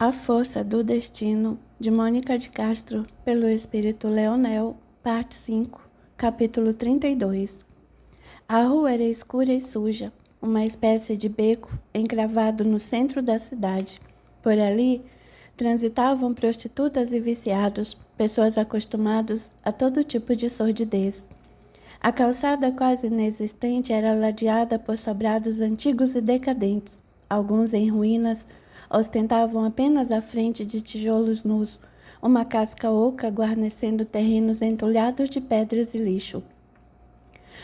A Força do Destino, de Mônica de Castro, pelo Espírito Leonel, parte 5, capítulo 32. A rua era escura e suja, uma espécie de beco encravado no centro da cidade. Por ali, transitavam prostitutas e viciados, pessoas acostumadas a todo tipo de sordidez. A calçada quase inexistente era ladeada por sobrados antigos e decadentes, alguns em ruínas, ostentavam apenas a frente de tijolos nus, uma casca oca guarnecendo terrenos entulhados de pedras e lixo.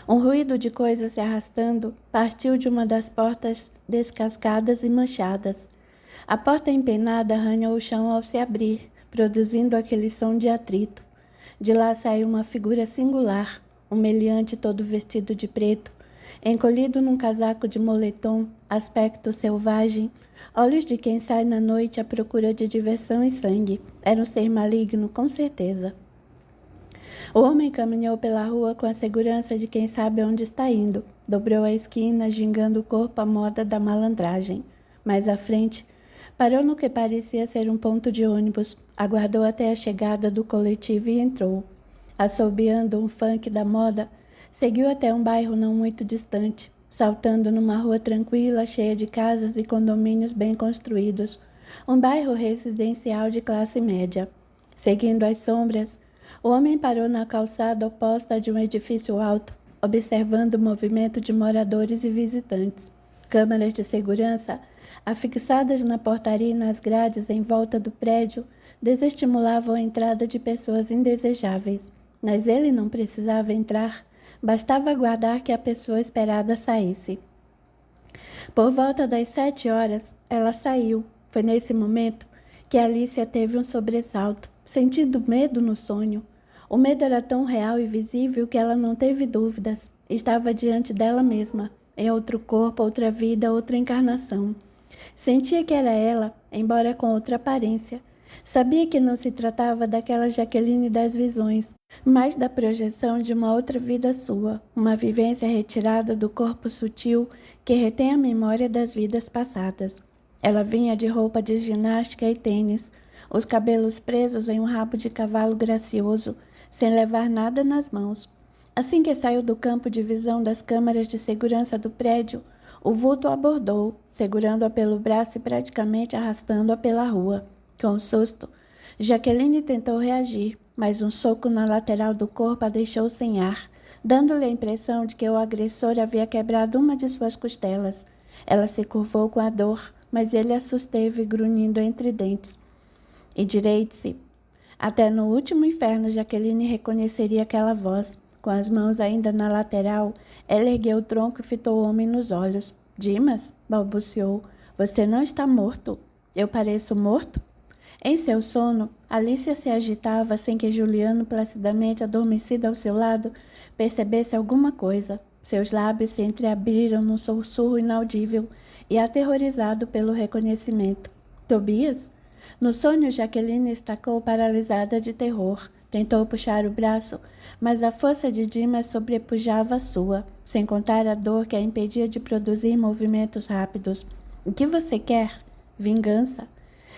Um ruído de coisas se arrastando partiu de uma das portas descascadas e manchadas. A porta empenada arranhou o chão ao se abrir, produzindo aquele som de atrito. De lá saiu uma figura singular, um meliante todo vestido de preto, encolhido num casaco de moletom, aspecto selvagem, olhos de quem sai na noite à procura de diversão e sangue. Era um ser maligno, com certeza. O homem caminhou pela rua com a segurança de quem sabe onde está indo. Dobrou a esquina, gingando o corpo à moda da malandragem. Mais à frente, parou no que parecia ser um ponto de ônibus, aguardou até a chegada do coletivo e entrou. Assobiando um funk da moda, seguiu até um bairro não muito distante, saltando numa rua tranquila, cheia de casas e condomínios bem construídos, um bairro residencial de classe média. Seguindo as sombras, o homem parou na calçada oposta de um edifício alto, observando o movimento de moradores e visitantes. Câmeras de segurança, afixadas na portaria e nas grades em volta do prédio, desestimulavam a entrada de pessoas indesejáveis. Mas ele não precisava entrar, bastava aguardar que a pessoa esperada saísse. Por volta das 7 horas, ela saiu. Foi nesse momento que Alicia teve um sobressalto, sentindo medo no sonho. O medo era tão real e visível que ela não teve dúvidas. Estava diante dela mesma, em outro corpo, outra vida, outra encarnação. Sentia que era ela, embora com outra aparência. Sabia que não se tratava daquela Jaqueline das visões, mas da projeção de uma outra vida sua, uma vivência retirada do corpo sutil que retém a memória das vidas passadas. Ela vinha de roupa de ginástica e tênis, os cabelos presos em um rabo de cavalo gracioso, sem levar nada nas mãos. Assim que saiu do campo de visão das câmaras de segurança do prédio, o vulto a abordou, segurando-a pelo braço e praticamente arrastando-a pela rua. Com um susto, Jaqueline tentou reagir, mas um soco na lateral do corpo a deixou sem ar, dando-lhe a impressão de que o agressor havia quebrado uma de suas costelas. Ela se curvou com a dor, mas ele a susteve, grunhindo entre dentes. Endireite-se. Até no último inferno, Jaqueline reconheceria aquela voz. Com as mãos ainda na lateral, ela ergueu o tronco e fitou o homem nos olhos. Dimas, balbuciou, você não está morto. Eu pareço morto? Em seu sono, Alicia se agitava sem que Juliano, placidamente adormecido ao seu lado, percebesse alguma coisa. Seus lábios se entreabriram num sussurro inaudível e aterrorizado pelo reconhecimento. Tobias? No sonho, Jaqueline estacou paralisada de terror. Tentou puxar o braço, mas a força de Dimas sobrepujava a sua, sem contar a dor que a impedia de produzir movimentos rápidos. O que você quer? Vingança?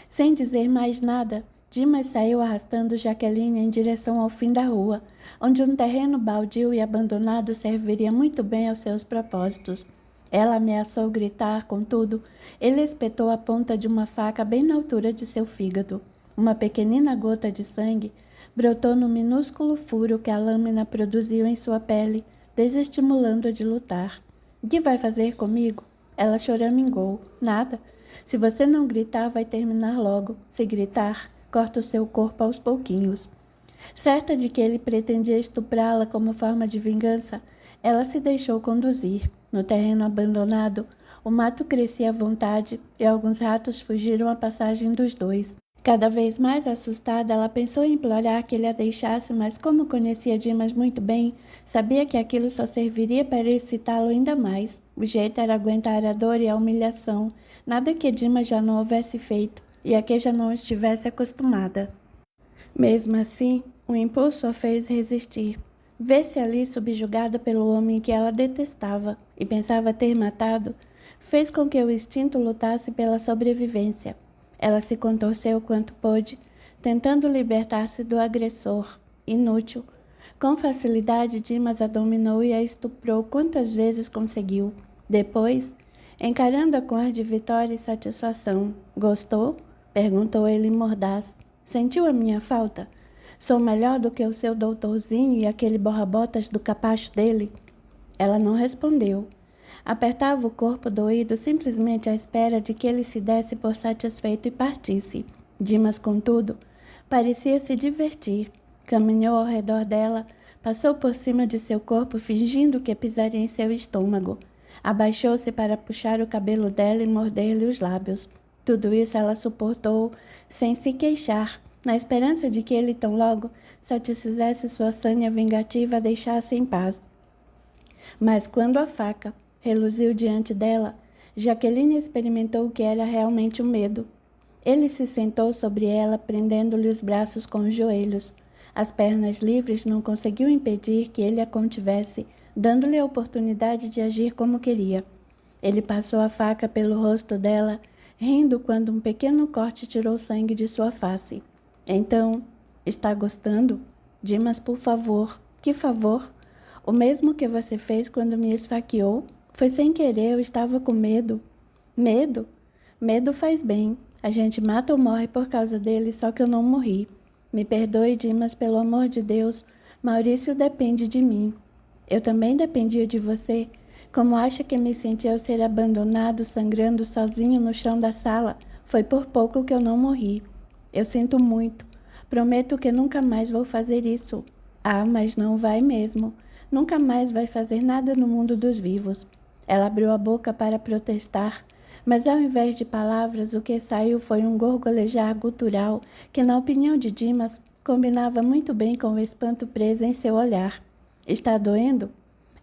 Sem dizer mais nada, Dimas saiu arrastando Jaqueline em direção ao fim da rua, onde um terreno baldio e abandonado serviria muito bem aos seus propósitos. Ela ameaçou gritar, contudo, ele espetou a ponta de uma faca bem na altura de seu fígado. Uma pequenina gota de sangue brotou no minúsculo furo que a lâmina produziu em sua pele, desestimulando-a de lutar. O que vai fazer comigo? Ela choramingou. Nada. Se você não gritar, vai terminar logo. Se gritar, corta o seu corpo aos pouquinhos. Certa de que ele pretendia estuprá-la como forma de vingança, ela se deixou conduzir. No terreno abandonado, o mato crescia à vontade e alguns ratos fugiram à passagem dos dois. Cada vez mais assustada, ela pensou em implorar que ele a deixasse, mas como conhecia Dimas muito bem, sabia que aquilo só serviria para excitá-lo ainda mais. O jeito era aguentar a dor e a humilhação, nada que Dimas já não houvesse feito e a que já não estivesse acostumada. Mesmo assim, o impulso a fez resistir. Ver-se ali subjugada pelo homem que ela detestava e pensava ter matado, fez com que o instinto lutasse pela sobrevivência. Ela se contorceu quanto pôde, tentando libertar-se do agressor. Inútil. Com facilidade, Dimas a dominou e a estuprou quantas vezes conseguiu. Depois, encarando-a com ar de vitória e satisfação. Gostou? Perguntou ele mordaz. Sentiu a minha falta? Sou melhor do que o seu doutorzinho e aquele borra-botas do capacho dele? Ela não respondeu. Apertava o corpo doído simplesmente à espera de que ele se desse por satisfeito e partisse. Dimas, contudo, parecia se divertir. Caminhou ao redor dela, passou por cima de seu corpo fingindo que pisaria em seu estômago. Abaixou-se para puxar o cabelo dela e morder-lhe os lábios. Tudo isso ela suportou sem se queixar, na esperança de que ele tão logo satisfizesse sua sânia vingativa a deixasse em paz. Mas quando a faca reluziu diante dela, Jaqueline experimentou o que era realmente o medo. Ele se sentou sobre ela, prendendo-lhe os braços com os joelhos. As pernas livres não conseguiu impedir que ele a contivesse, dando-lhe a oportunidade de agir como queria. Ele passou a faca pelo rosto dela, rindo quando um pequeno corte tirou sangue de sua face. Então, está gostando? Dimas, por favor. Que favor? O mesmo que você fez quando me esfaqueou? Foi sem querer, eu estava com medo. Medo? Medo faz bem. A gente mata ou morre por causa dele, só que eu não morri. Me perdoe, Dimas, pelo amor de Deus. Maurício depende de mim. Eu também dependia de você. Como acha que me senti ao ser abandonado, sangrando sozinho no chão da sala? Foi por pouco que eu não morri. Eu sinto muito. Prometo que nunca mais vou fazer isso. Ah, mas não vai mesmo. Nunca mais vai fazer nada no mundo dos vivos. Ela abriu a boca para protestar, mas ao invés de palavras, o que saiu foi um gorgolejar gutural que, na opinião de Dimas, combinava muito bem com o espanto preso em seu olhar. Está doendo?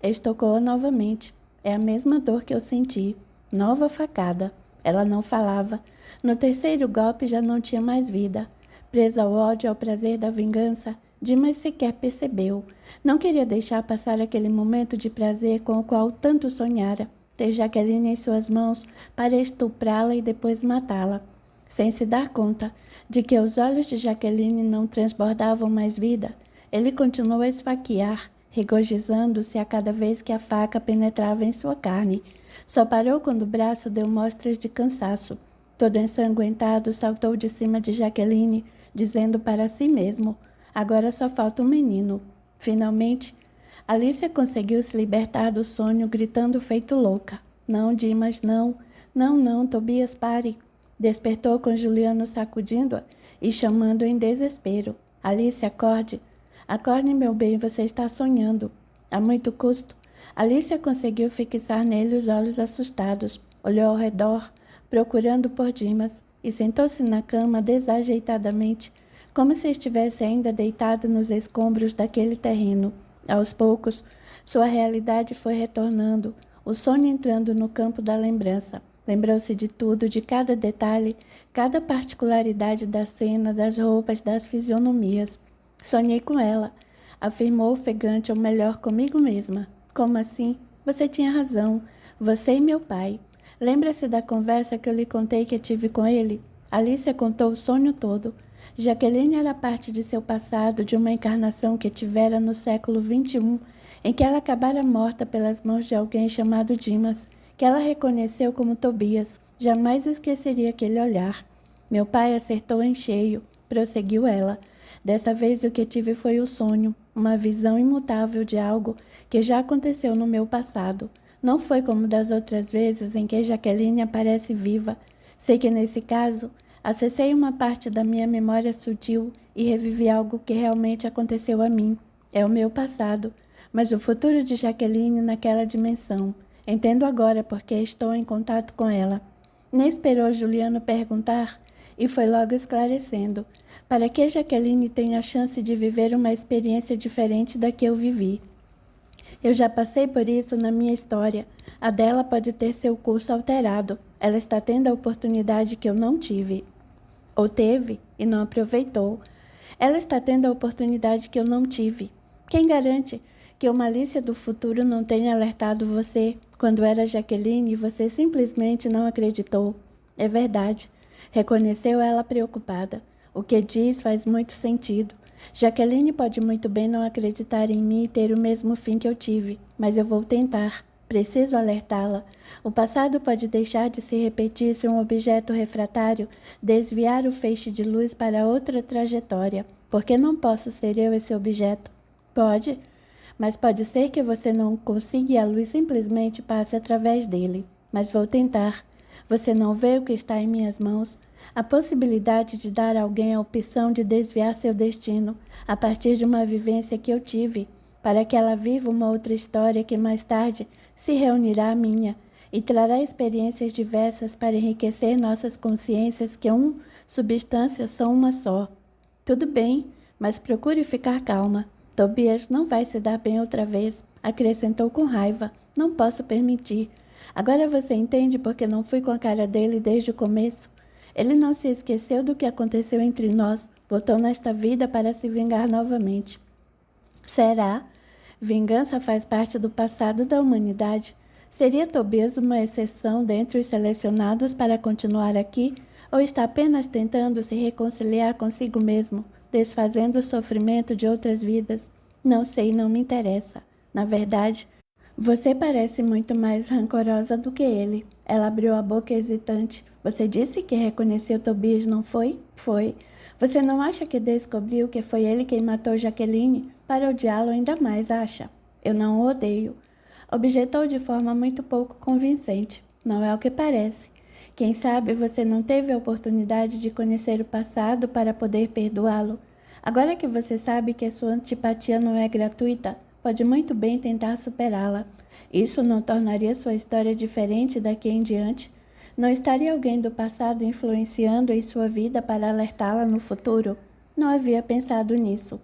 Estocou-a novamente. É a mesma dor que eu senti. Nova facada. Ela não falava. No terceiro golpe já não tinha mais vida. Presa ao ódio e ao prazer da vingança, Dimas sequer percebeu. Não queria deixar passar aquele momento de prazer com o qual tanto sonhara, ter Jaqueline em suas mãos para estuprá-la e depois matá-la. Sem se dar conta de que os olhos de Jaqueline não transbordavam mais vida, ele continuou a esfaquear, regozijando-se a cada vez que a faca penetrava em sua carne. Só parou quando o braço deu mostras de cansaço. Todo ensanguentado, saltou de cima de Jaqueline, dizendo para si mesmo: agora só falta um menino. Finalmente, Alicia conseguiu se libertar do sonho, gritando feito louca. Não, Dimas, não. Não, não, Tobias, pare. Despertou com Juliano sacudindo-a e chamando em desespero. Alice, acorde. Acorde, meu bem, você está sonhando. A muito custo, Alicia conseguiu fixar nele os olhos assustados. Olhou ao redor, procurando por Dimas, e sentou-se na cama desajeitadamente, como se estivesse ainda deitado nos escombros daquele terreno. Aos poucos, sua realidade foi retornando, o sonho entrando no campo da lembrança. Lembrou-se de tudo, de cada detalhe, cada particularidade da cena, das roupas, das fisionomias. Sonhei com ela, afirmou ofegante, ou melhor, comigo mesma. Como assim? Você tinha razão. Você e meu pai. Lembra-se da conversa que eu lhe contei que tive com ele? Alicia contou o sonho todo. Jaqueline era parte de seu passado, de uma encarnação que tivera no século XXI, em que ela acabara morta pelas mãos de alguém chamado Dimas, que ela reconheceu como Tobias. Jamais esqueceria aquele olhar. Meu pai acertou em cheio, prosseguiu ela. Dessa vez o que tive foi o sonho, uma visão imutável de algo que já aconteceu no meu passado. Não foi como das outras vezes em que Jaqueline aparece viva. Sei que nesse caso, acessei uma parte da minha memória sutil e revivi algo que realmente aconteceu a mim. É o meu passado, mas o futuro de Jaqueline naquela dimensão. Entendo agora porque estou em contato com ela. Nem esperou Juliano perguntar e foi logo esclarecendo, para que Jaqueline tenha a chance de viver uma experiência diferente da que eu vivi. Eu já passei por isso na minha história. A dela pode ter seu curso alterado. Ela está tendo a oportunidade que eu não tive. Ou teve e não aproveitou. Ela está tendo a oportunidade que eu não tive. Quem garante que o malícia do futuro não tenha alertado você quando era Jaqueline e você simplesmente não acreditou? É verdade. Reconheceu ela preocupada. O que diz faz muito sentido. Jaqueline pode muito bem não acreditar em mim e ter o mesmo fim que eu tive, mas eu vou tentar. Preciso alertá-la. O passado pode deixar de se repetir se um objeto refratário desviar o feixe de luz para outra trajetória. Por que não posso ser eu esse objeto? Pode, mas pode ser que você não consiga e a luz simplesmente passe através dele. Mas vou tentar. Você não vê o que está em minhas mãos? A possibilidade de dar a alguém a opção de desviar seu destino a partir de uma vivência que eu tive, para que ela viva uma outra história que mais tarde se reunirá à minha e trará experiências diversas para enriquecer nossas consciências que substâncias são uma só. Tudo bem, mas procure ficar calma. Tobias não vai se dar bem outra vez, acrescentou com raiva. Não posso permitir. Agora você entende por que não fui com a cara dele desde o começo? Ele não se esqueceu do que aconteceu entre nós, voltou nesta vida para se vingar novamente. Será? Vingança faz parte do passado da humanidade. Seria Tobias uma exceção dentre os selecionados para continuar aqui, ou está apenas tentando se reconciliar consigo mesmo, desfazendo o sofrimento de outras vidas? Não sei, não me interessa. Na verdade, você parece muito mais rancorosa do que ele. Ela abriu a boca hesitante. Você disse que reconheceu Tobias, não foi? Foi. Você não acha que descobriu que foi ele quem matou Jaqueline? Para odiá-lo ainda mais, acha? Eu não o odeio. Objetou de forma muito pouco convincente. Não é o que parece. Quem sabe você não teve a oportunidade de conhecer o passado para poder perdoá-lo. Agora que você sabe que a sua antipatia não é gratuita, pode muito bem tentar superá-la. Isso não tornaria sua história diferente daqui em diante? Não estaria alguém do passado influenciando em sua vida para alertá-la no futuro? Não havia pensado nisso,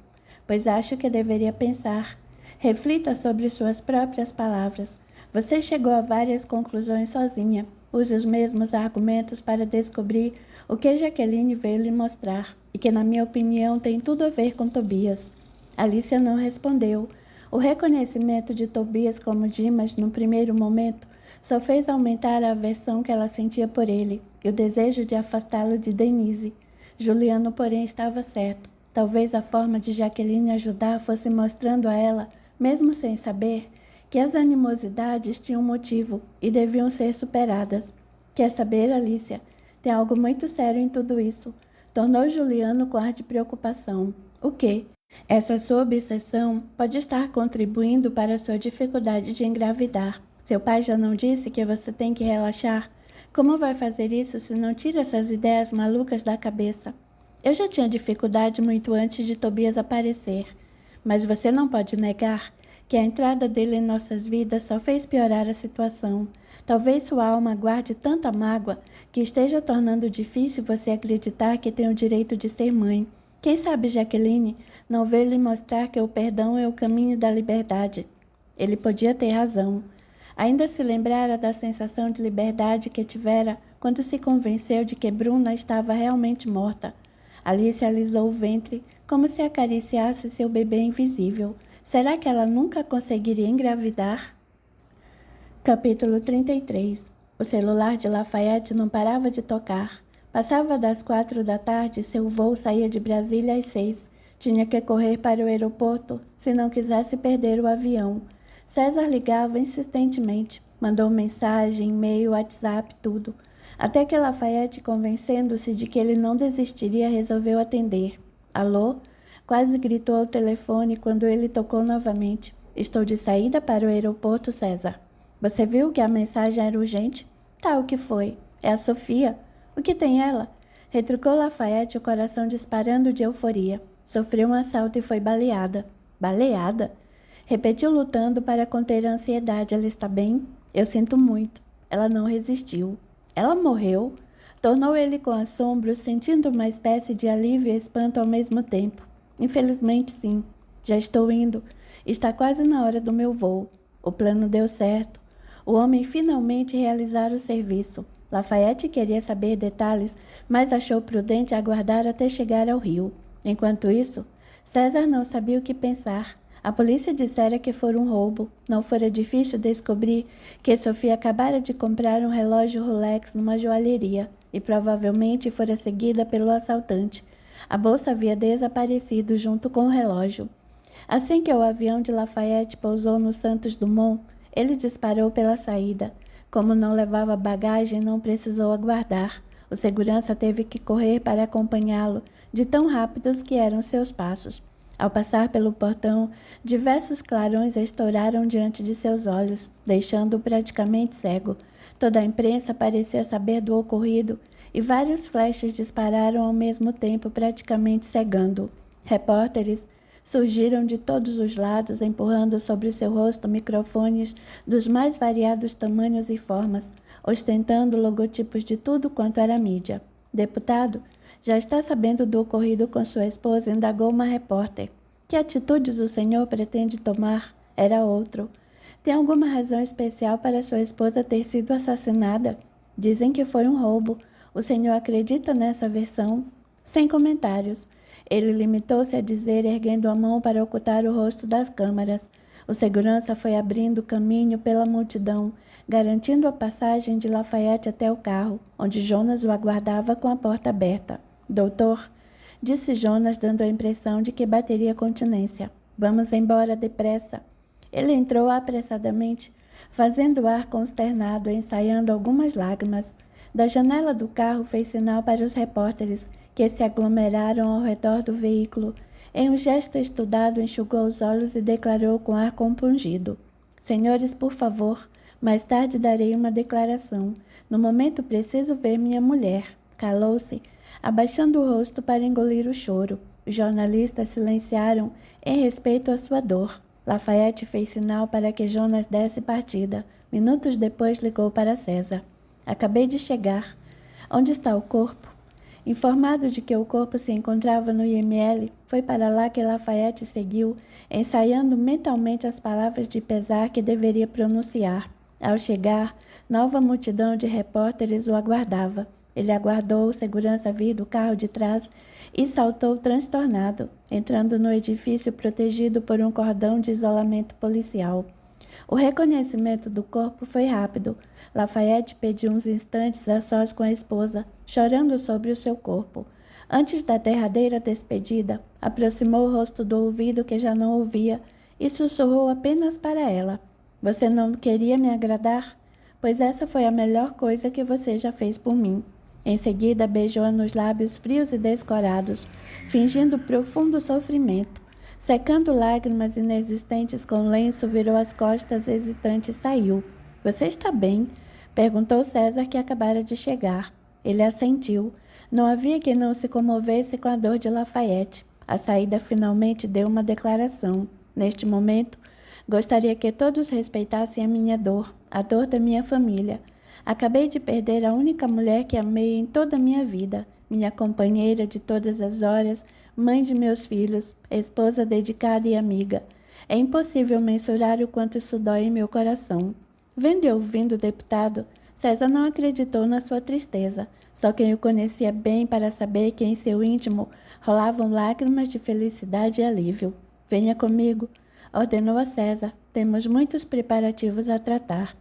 pois acho que deveria pensar. Reflita sobre suas próprias palavras. Você chegou a várias conclusões sozinha. Use os mesmos argumentos para descobrir o que Jaqueline veio lhe mostrar, e que, na minha opinião, tem tudo a ver com Tobias. Alicia não respondeu. O reconhecimento de Tobias como Dimas, no primeiro momento, só fez aumentar a aversão que ela sentia por ele e o desejo de afastá-lo de Denise. Juliano, porém, estava certo. Talvez a forma de Jaqueline ajudar fosse mostrando a ela, mesmo sem saber, que as animosidades tinham motivo e deviam ser superadas. Quer saber, Alicia? Tem algo muito sério em tudo isso. Tornou Juliano com ar de preocupação. O quê? Essa sua obsessão pode estar contribuindo para a sua dificuldade de engravidar. Seu pai já não disse que você tem que relaxar? Como vai fazer isso se não tira essas ideias malucas da cabeça? Eu já tinha dificuldade muito antes de Tobias aparecer, mas você não pode negar que a entrada dele em nossas vidas só fez piorar a situação. Talvez sua alma guarde tanta mágoa que esteja tornando difícil você acreditar que tem o direito de ser mãe. Quem sabe Jaqueline não veio lhe mostrar que o perdão é o caminho da liberdade. Ele podia ter razão. Ainda se lembrara da sensação de liberdade que tivera quando se convenceu de que Bruna estava realmente morta. Alice alisou o ventre, como se acariciasse seu bebê invisível. Será que ela nunca conseguiria engravidar? Capítulo 33. O celular de Lafayette não parava de tocar. Passava das 4 da tarde e seu voo saía de Brasília às 6. Tinha que correr para o aeroporto se não quisesse perder o avião. César ligava insistentemente, mandou mensagem, e-mail, WhatsApp, tudo. Até que Lafayette, convencendo-se de que ele não desistiria, resolveu atender. Alô? Quase gritou ao telefone quando ele tocou novamente. Estou de saída para o aeroporto, César. Você viu que a mensagem era urgente? Tá, o que foi? É a Sofia. O que tem ela? Retrucou Lafayette, o coração disparando de euforia. Sofreu um assalto e foi baleada. Baleada? Repetiu lutando para conter a ansiedade. Ela está bem? Eu sinto muito. Ela não resistiu. Ela morreu? Tornou ele com assombro, sentindo uma espécie de alívio e espanto ao mesmo tempo. Infelizmente, sim. Já estou indo. Está quase na hora do meu voo. O plano deu certo. O homem finalmente realizara o serviço. Lafayette queria saber detalhes, mas achou prudente aguardar até chegar ao Rio. Enquanto isso, César não sabia o que pensar. A polícia dissera que fora um roubo. Não fora difícil descobrir que Sofia acabara de comprar um relógio Rolex numa joalheria. e provavelmente fora seguida pelo assaltante. A bolsa havia desaparecido junto com o relógio. Assim que o avião de Lafayette pousou no Santos Dumont, ele disparou pela saída. Como não levava bagagem, não precisou aguardar. O segurança teve que correr para acompanhá-lo, de tão rápidos que eram seus passos. Ao passar pelo portão, diversos clarões estouraram diante de seus olhos, deixando-o praticamente cego. Toda a imprensa parecia saber do ocorrido e vários flashes dispararam ao mesmo tempo, praticamente cegando-o. Repórteres surgiram de todos os lados, empurrando sobre seu rosto microfones dos mais variados tamanhos e formas, ostentando logotipos de tudo quanto era mídia. Deputado, já está sabendo do ocorrido com sua esposa? Indagou uma repórter. Que atitudes o senhor pretende tomar? Era outro. Tem alguma razão especial para sua esposa ter sido assassinada? Dizem que foi um roubo. O senhor acredita nessa versão? Sem comentários. Ele limitou-se a dizer, erguendo a mão para ocultar o rosto das câmaras. O segurança foi abrindo caminho pela multidão, garantindo a passagem de Lafayette até o carro, onde Jonas o aguardava com a porta aberta. Doutor, disse Jonas, dando a impressão de que bateria continência. Vamos embora depressa. Ele entrou apressadamente, fazendo ar consternado, ensaiando algumas lágrimas. Da janela do carro fez sinal para os repórteres, que se aglomeraram ao redor do veículo. Em um gesto estudado, enxugou os olhos e declarou com ar compungido. Senhores, por favor, mais tarde darei uma declaração. No momento preciso ver minha mulher. Calou-se, abaixando o rosto para engolir o choro. Os jornalistas silenciaram em respeito à sua dor. Lafayette fez sinal para que Jonas desse partida. Minutos depois ligou para César. Acabei de chegar. Onde está o corpo? Informado de que o corpo se encontrava no IML, foi para lá que Lafayette seguiu, ensaiando mentalmente as palavras de pesar que deveria pronunciar. Ao chegar, nova multidão de repórteres o aguardava. Ele aguardou o segurança vir do carro de trás e saltou transtornado, entrando no edifício protegido por um cordão de isolamento policial. O reconhecimento do corpo foi rápido. Lafayette pediu uns instantes a sós com a esposa, chorando sobre o seu corpo. Antes da derradeira despedida, aproximou o rosto do ouvido que já não ouvia e sussurrou apenas para ela. Você não queria me agradar? Pois essa foi a melhor coisa que você já fez por mim. Em seguida, beijou-a nos lábios frios e descorados, fingindo profundo sofrimento. Secando lágrimas inexistentes com lenço, virou as costas hesitante e saiu. Você está bem? Perguntou César, que acabara de chegar. Ele assentiu. Não havia quem não se comovesse com a dor de Lafayette. A saída finalmente deu uma declaração. Neste momento, gostaria que todos respeitassem a minha dor, a dor da minha família. Acabei de perder a única mulher que amei em toda a minha vida, minha companheira de todas as horas, mãe de meus filhos, esposa dedicada e amiga. É impossível mensurar o quanto isso dói em meu coração. Vendo e ouvindo o deputado, César não acreditou na sua tristeza. Só quem o conhecia bem para saber que em seu íntimo rolavam lágrimas de felicidade e alívio. Venha comigo, ordenou a César. Temos muitos preparativos a tratar.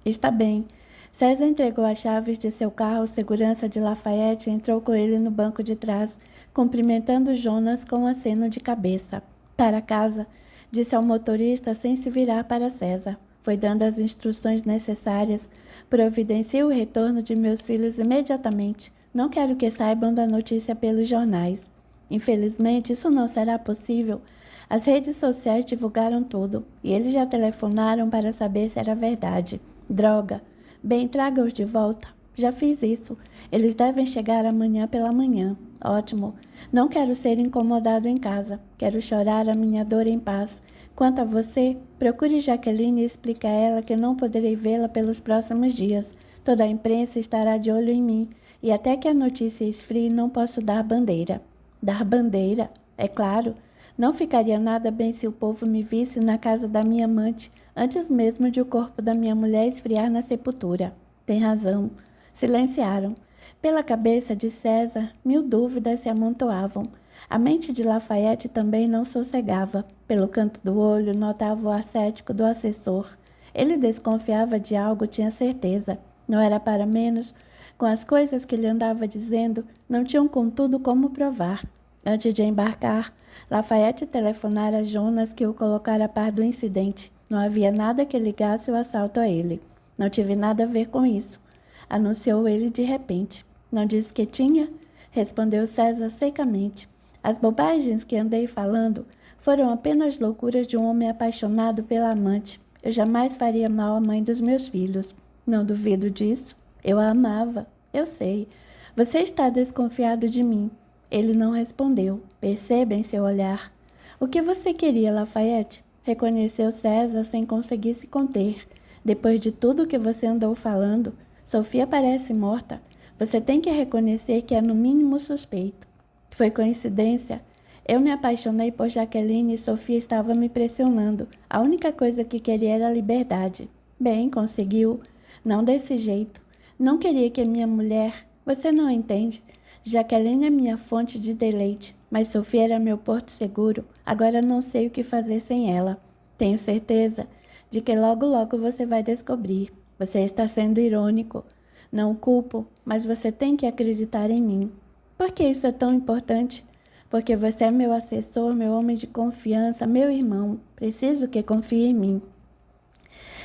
Está bem. César entregou as chaves de seu carro ao segurança de Lafayette e entrou com ele no banco de trás, cumprimentando Jonas com um aceno de cabeça. Para casa, disse ao motorista sem se virar para César. Foi dando as instruções necessárias. Providencie o retorno de meus filhos imediatamente. Não quero que saibam da notícia pelos jornais. Infelizmente, isso não será possível. As redes sociais divulgaram tudo, e eles já telefonaram para saber se era verdade. Droga! Bem, traga-os de volta. Já fiz isso. Eles devem chegar amanhã pela manhã. Ótimo. Não quero ser incomodado em casa. Quero chorar a minha dor em paz. Quanto a você, procure Jaqueline e explique a ela que não poderei vê-la pelos próximos dias. Toda a imprensa estará de olho em mim, e até que a notícia esfrie não posso dar bandeira. Dar bandeira? É claro. Não ficaria nada bem se o povo me visse na casa da minha amante, antes mesmo de o corpo da minha mulher esfriar na sepultura. Tem razão. Silenciaram. Pela cabeça de César, 1000 dúvidas se amontoavam. A mente de Lafayette também não sossegava. Pelo canto do olho, notava o ar cético do assessor. Ele desconfiava de algo, tinha certeza. Não era para menos Com as coisas que lhe andava dizendo, não tinham contudo como provar. Antes de embarcar, Lafayette telefonara a Jonas que o colocara a par do incidente. Não havia nada que ligasse o assalto a ele. Não tive nada a ver com isso, anunciou ele de repente. Não disse que tinha? Respondeu César secamente. As bobagens que andei falando foram apenas loucuras de um homem apaixonado pela amante. Eu jamais faria mal à mãe dos meus filhos. Não duvido disso. Eu a amava. Eu sei. Você está desconfiado de mim. Ele não respondeu. Perceba em seu olhar. O que você queria, Lafayette? Reconheceu César sem conseguir se conter. Depois de tudo que você andou falando, Sofia parece morta. Você tem que reconhecer que é no mínimo suspeito. Foi coincidência? Eu me apaixonei por Jaqueline e Sofia estava me pressionando. A única coisa que queria era liberdade. Bem, conseguiu. Não desse jeito. Não queria que minha mulher... Você não entende. Jaqueline é minha fonte de deleite, mas Sofia era meu porto seguro. Agora não sei o que fazer sem ela. Tenho certeza de que logo você vai descobrir. Você está sendo irônico. Não o culpo, mas você tem que acreditar em mim. Por que isso é tão importante? Porque você é meu assessor, meu homem de confiança, meu irmão. Preciso que confie em mim.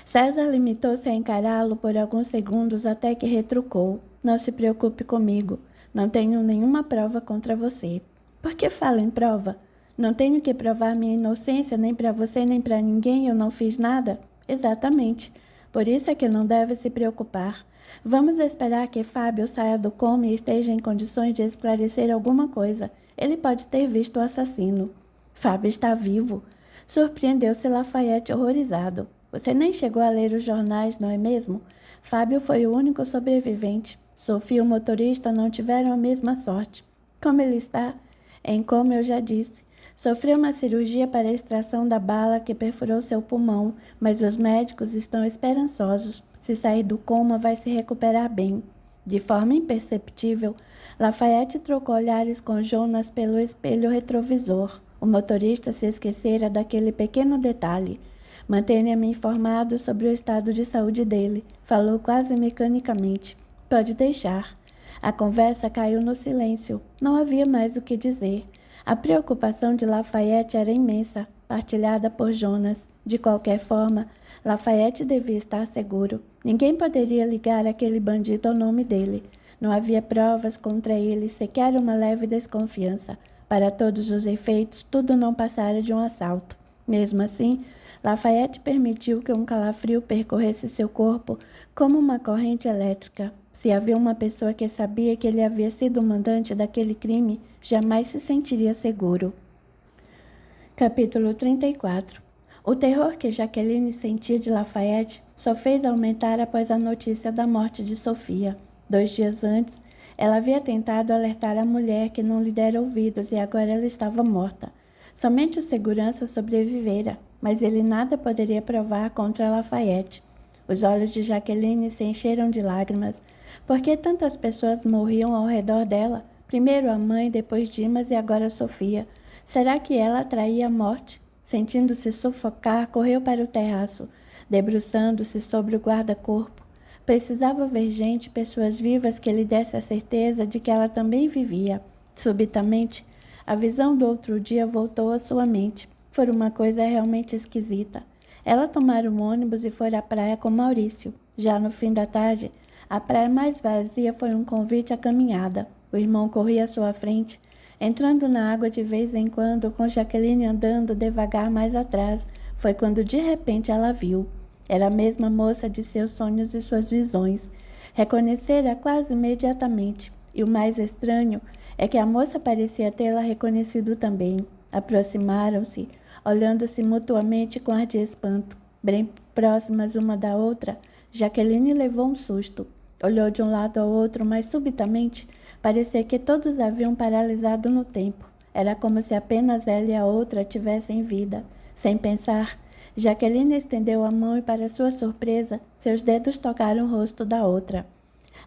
César limitou-se a encará-lo por alguns segundos até que retrucou. Não se preocupe comigo. Não tenho nenhuma prova contra você. Por que falo em prova? Não tenho que provar minha inocência nem para você nem para ninguém. Eu não fiz nada? Exatamente. Por isso é que não deve se preocupar. Vamos esperar que Fábio saia do coma e esteja em condições de esclarecer alguma coisa. Ele pode ter visto o assassino. Fábio está vivo. Surpreendeu-se Lafayette horrorizado. Você nem chegou a ler os jornais, não é mesmo? Fábio foi o único sobrevivente. Sofia e o motorista não tiveram a mesma sorte. Como ele está? Em coma, eu já disse. Sofreu uma cirurgia para a extração da bala que perfurou seu pulmão, mas os médicos estão esperançosos. Se sair do coma, vai se recuperar bem. De forma imperceptível, Lafayette trocou olhares com Jonas pelo espelho retrovisor. O motorista se esquecera daquele pequeno detalhe. Mantenha-me informado sobre o estado de saúde dele. Falou quase mecanicamente. Pode deixar. A conversa caiu no silêncio. Não havia mais o que dizer. A preocupação de Lafayette era imensa, partilhada por Jonas. De qualquer forma, Lafayette devia estar seguro. Ninguém poderia ligar aquele bandido ao nome dele. Não havia provas contra ele, sequer uma leve desconfiança. Para todos os efeitos, tudo não passara de um assalto. Mesmo assim, Lafayette permitiu que um calafrio percorresse seu corpo como uma corrente elétrica. Se havia uma pessoa que sabia que ele havia sido o mandante daquele crime, jamais se sentiria seguro. Capítulo 34. O terror que Jaqueline sentia de Lafayette só fez aumentar após a notícia da morte de Sofia. 2 dias antes, ela havia tentado alertar a mulher que não lhe dera ouvidos e agora ela estava morta. Somente o segurança sobrevivera, mas ele nada poderia provar contra Lafayette. Os olhos de Jaqueline se encheram de lágrimas. Por que tantas pessoas morriam ao redor dela? Primeiro a mãe, depois Dimas e agora Sofia. Será que ela atraía a morte? Sentindo-se sufocar, correu para o terraço, debruçando-se sobre o guarda-corpo. Precisava ver gente, pessoas vivas que lhe desse a certeza de que ela também vivia. Subitamente, a visão do outro dia voltou à sua mente. Foi uma coisa realmente esquisita. Ela tomara um ônibus e foi à praia com Maurício. Já no fim da tarde, a praia mais vazia foi um convite à caminhada. O irmão corria à sua frente, entrando na água de vez em quando, com Jaqueline andando devagar mais atrás. Foi quando de repente ela viu. Era a mesma moça de seus sonhos e suas visões. Reconhecera quase imediatamente. E o mais estranho é que a moça parecia tê-la reconhecido também. Aproximaram-se, olhando-se mutuamente com ar de espanto. Bem próximas uma da outra, Jaqueline levou um susto. Olhou de um lado ao outro, mas subitamente parecia que todos haviam paralisado no tempo. Era como se apenas ela e a outra tivessem vida. Sem pensar, Jaqueline estendeu a mão e, para sua surpresa, seus dedos tocaram o rosto da outra.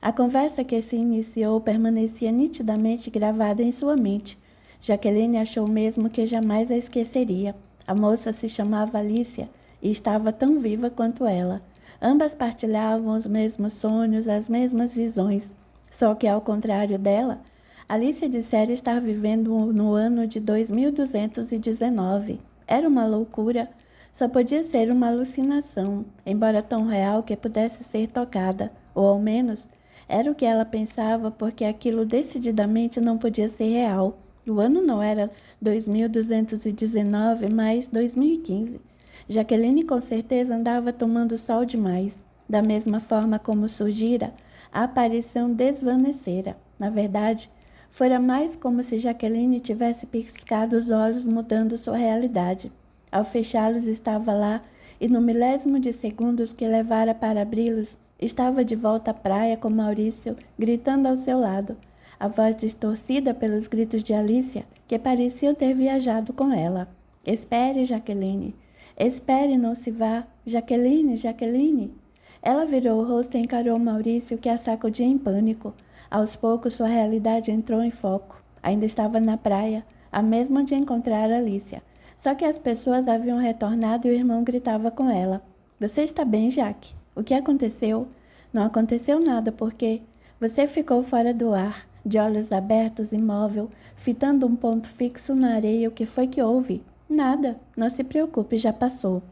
A conversa que se iniciou permanecia nitidamente gravada em sua mente. Jaqueline achou mesmo que jamais a esqueceria. A moça se chamava Alicia e estava tão viva quanto ela. Ambas partilhavam os mesmos sonhos, as mesmas visões. Só que, ao contrário dela, Alicia dissera estar vivendo no ano de 2219. Era uma loucura. Só podia ser uma alucinação, embora tão real que pudesse ser tocada, ou ao menos era o que ela pensava, porque aquilo decididamente não podia ser real. O ano não era 2219, mas 2015. Jaqueline com certeza andava tomando sol demais. Da mesma forma como surgira, a aparição desvanecera. Na verdade, fora mais como se Jaqueline tivesse piscado os olhos, mudando sua realidade. Ao fechá-los, estava lá, e no milésimo de segundos que levara para abri-los, estava de volta à praia com Maurício, gritando ao seu lado, a voz distorcida pelos gritos de Alicia, que pareciam ter viajado com ela. Espere, Jaqueline. Espere, não se vá. Jaqueline, Jaqueline. Ela virou o rosto e encarou Maurício, que a sacudia em pânico. Aos poucos, sua realidade entrou em foco. Ainda estava na praia, a mesma de encontrar Alicia. Só que as pessoas haviam retornado e o irmão gritava com ela. Você está bem, Jaque? O que aconteceu? Não aconteceu nada, porque você ficou fora do ar, de olhos abertos, imóvel, fitando um ponto fixo na areia. O que foi que houve? Nada, não se preocupe, já passou.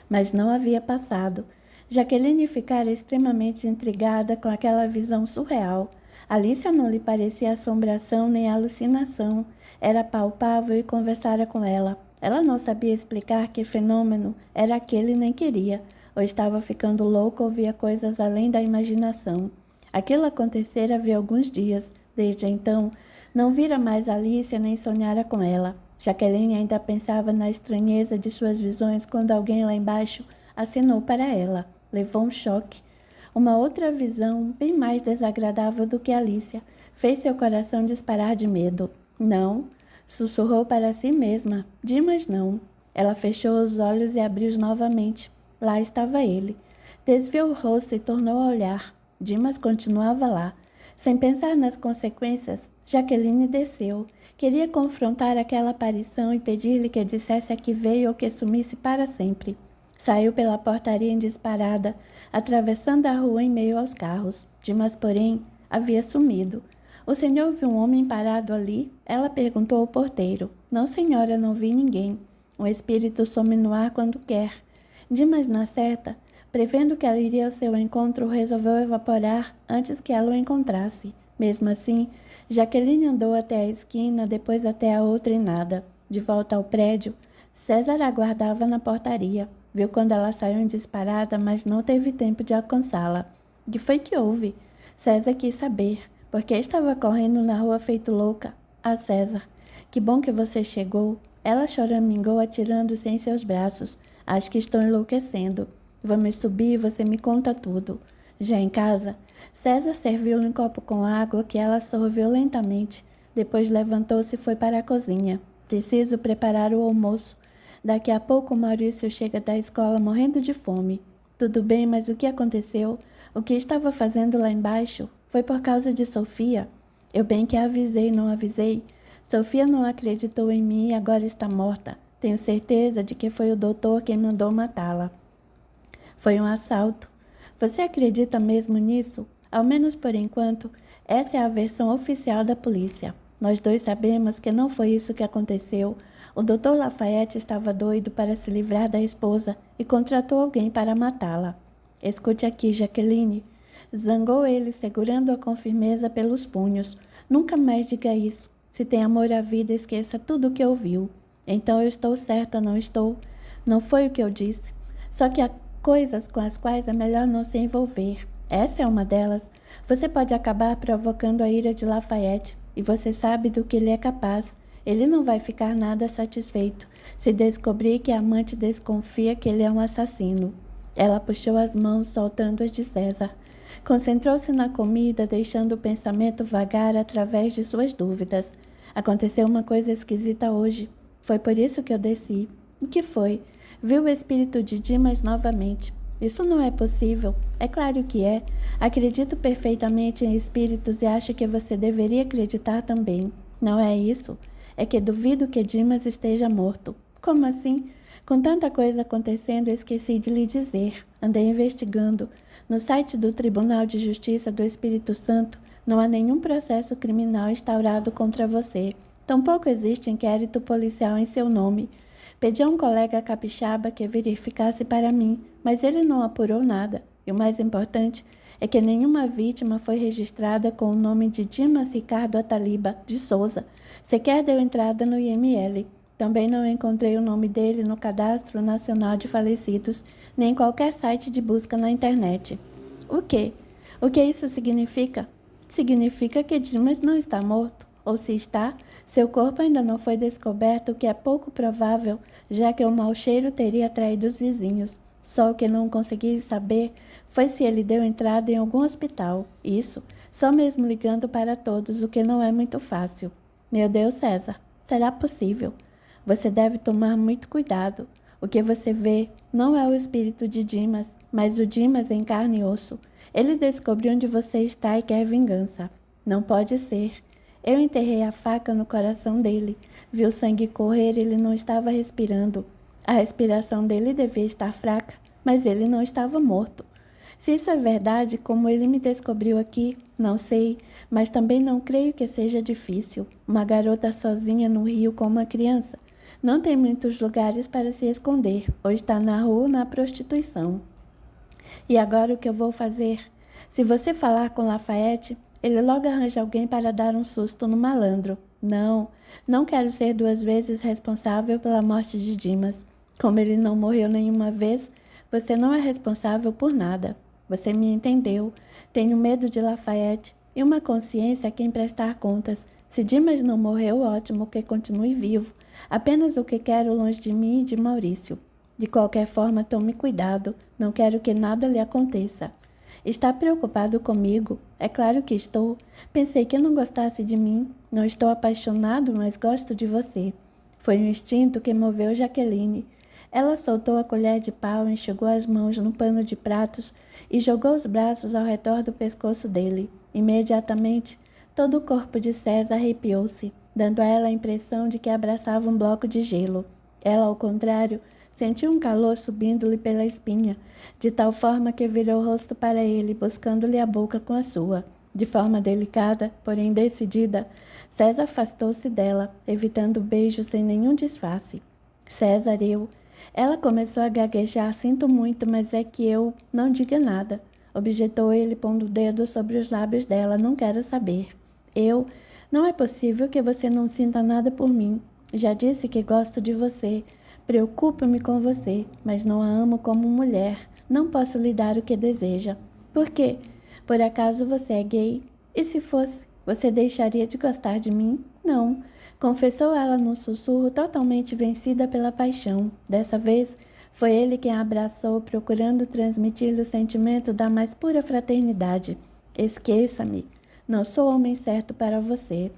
Mas não havia passado. Jaqueline ficara extremamente intrigada com aquela visão surreal. Alicia não lhe parecia assombração nem alucinação. Era palpável e conversara com ela. Ela não sabia explicar que fenômeno era aquele nem queria. Ou estava ficando louca ou via coisas além da imaginação. Aquilo acontecera havia alguns dias. Desde então, não vira mais Alicia nem sonhara com ela. Jaqueline ainda pensava na estranheza de suas visões quando alguém lá embaixo acenou para ela. Levou um choque. Uma outra visão, bem mais desagradável do que Alicia, fez seu coração disparar de medo. Não, sussurrou para si mesma. Dimas não. Ela fechou os olhos e abriu-os novamente. Lá estava ele. Desviou o rosto e tornou a olhar. Dimas continuava lá. Sem pensar nas consequências, Jaqueline desceu. Queria confrontar aquela aparição e pedir-lhe que dissesse a que veio ou que sumisse para sempre. Saiu pela portaria em disparada, atravessando a rua em meio aos carros. Dimas, porém, havia sumido. O senhor viu um homem parado ali? Ela perguntou ao porteiro. Não, senhora, não vi ninguém. Um espírito some no ar quando quer. Dimas, na certa, prevendo que ela iria ao seu encontro, resolveu evaporar antes que ela o encontrasse. Mesmo assim, Jaqueline andou até a esquina, depois até a outra e nada. De volta ao prédio, César aguardava na portaria. Viu quando ela saiu em disparada, mas não teve tempo de alcançá-la. O que foi que houve? César quis saber. Por que estava correndo na rua feito louca? Ah, César, que bom que você chegou. Ela choramingou, atirando-se em seus braços. Acho que estou enlouquecendo. Vamos subir e você me conta tudo. Já em casa, César serviu-lhe um copo com água que ela sorveu lentamente. Depois levantou-se e foi para a cozinha. Preciso preparar o almoço. Daqui a pouco Maurício chega da escola morrendo de fome. Tudo bem, mas o que aconteceu? O que estava fazendo lá embaixo? Foi por causa de Sofia? Eu bem que a avisei, não avisei. Sofia não acreditou em mim e agora está morta. Tenho certeza de que foi o doutor quem mandou matá-la. Foi um assalto. Você acredita mesmo nisso? Ao menos por enquanto, essa é a versão oficial da polícia. Nós dois sabemos que não foi isso que aconteceu. O Dr. Lafayette estava doido para se livrar da esposa e contratou alguém para matá-la. Escute aqui, Jaqueline. Zangou ele, segurando-a com firmeza pelos punhos. Nunca mais diga isso. Se tem amor à vida, esqueça tudo o que ouviu. Então eu estou certa, não estou? Não foi o que eu disse. Só que há coisas com as quais é melhor não se envolver. Essa é uma delas. Você pode acabar provocando a ira de Lafayette, e você sabe do que ele é capaz. Ele não vai ficar nada satisfeito se descobrir que a amante desconfia que ele é um assassino. Ela puxou as mãos, soltando-as de César. Concentrou-se na comida, deixando o pensamento vagar através de suas dúvidas. Aconteceu uma coisa esquisita hoje. Foi por isso que eu desci. O que foi? Viu o espírito de Dimas novamente. Isso não é possível. É claro que é. Acredito perfeitamente em espíritos e acho que você deveria acreditar também. Não é isso? É que duvido que Dimas esteja morto. Como assim? Com tanta coisa acontecendo, eu esqueci de lhe dizer. Andei investigando. No site do Tribunal de Justiça do Espírito Santo, Não há nenhum processo criminal instaurado contra você. Tampouco existe inquérito policial em seu nome. Pedi a um colega capixaba que verificasse para mim, mas ele não apurou nada. E o mais importante é que nenhuma vítima foi registrada com o nome de Dimas Ricardo Ataliba de Souza. Sequer deu entrada no IML. Também não encontrei o nome dele no Cadastro Nacional de Falecidos, nem em qualquer site de busca na internet. O quê? O que isso significa? Significa que Dimas não está morto. Ou se está, seu corpo ainda não foi descoberto, o que é pouco provável, já que o mau cheiro teria atraído os vizinhos. Só o que não consegui saber foi se ele deu entrada em algum hospital. Isso, só mesmo ligando para todos, o que não é muito fácil. Meu Deus, César, será possível? Você deve tomar muito cuidado. O que você vê não é o espírito de Dimas, mas o Dimas em carne e osso. Ele descobriu onde você está e quer vingança. Não pode ser. Eu enterrei a faca no coração dele. Vi o sangue correr, ele não estava respirando. A respiração dele devia estar fraca, mas ele não estava morto. Se isso é verdade, como ele me descobriu aqui, não sei, mas também não creio que seja difícil. Uma garota sozinha no rio com uma criança. Não tem muitos lugares para se esconder, ou está na rua ou na prostituição. E agora o que eu vou fazer? Se você falar com Lafayette, ele logo arranja alguém para dar um susto no malandro. Não quero ser 2 vezes responsável pela morte de Dimas. Como ele não morreu nenhuma vez, você não é responsável por nada. Você me entendeu. Tenho medo de Lafayette e uma consciência a quem prestar contas. Se Dimas não morreu, ótimo, que continue vivo. Apenas o que quero longe de mim e de Maurício. De qualquer forma, tome cuidado. Não quero que nada lhe aconteça. Está preocupado comigo? É claro que estou. Pensei que não gostasse de mim. Não estou apaixonado, mas gosto de você. Foi um instinto que moveu Jaqueline. Ela soltou a colher de pau, enxugou as mãos no pano de pratos e jogou os braços ao redor do pescoço dele. Imediatamente, todo o corpo de César arrepiou-se, dando a ela a impressão de que abraçava um bloco de gelo. Ela, ao contrário, sentiu um calor subindo-lhe pela espinha, de tal forma que virou o rosto para ele, buscando-lhe a boca com a sua. De forma delicada, porém decidida, César afastou-se dela, evitando o beijo sem nenhum disfarce. César, Ela começou a gaguejar. Sinto muito, mas é que eu... Não diga nada, objetou ele, pondo o dedo sobre os lábios dela. Não quero saber. Não é possível que você não sinta nada por mim. Já disse que gosto de você. Preocupo-me com você, mas não a amo como mulher. Não posso lhe dar o que deseja. Por quê? Por acaso você é gay? E se fosse, você deixaria de gostar de mim? Não, confessou ela num sussurro, totalmente vencida pela paixão. Dessa vez, foi ele quem a abraçou, procurando transmitir-lhe o sentimento da mais pura fraternidade. Esqueça-me. Não sou o homem certo para você.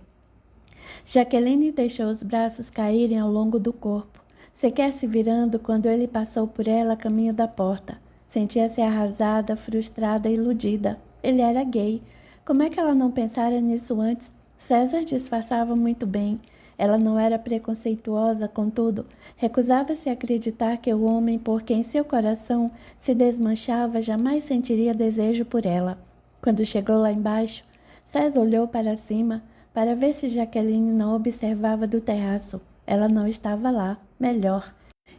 Jaqueline deixou os braços caírem ao longo do corpo, sequer se virando quando ele passou por ela a caminho da porta. Sentia-se arrasada, frustrada e iludida. Ele era gay. Como é que ela não pensara nisso antes? César disfarçava muito bem. Ela não era preconceituosa, contudo, recusava-se a acreditar que o homem por quem seu coração se desmanchava jamais sentiria desejo por ela. Quando chegou lá embaixo, César olhou para cima para ver se Jaqueline não observava do terraço. Ela não estava lá. Melhor.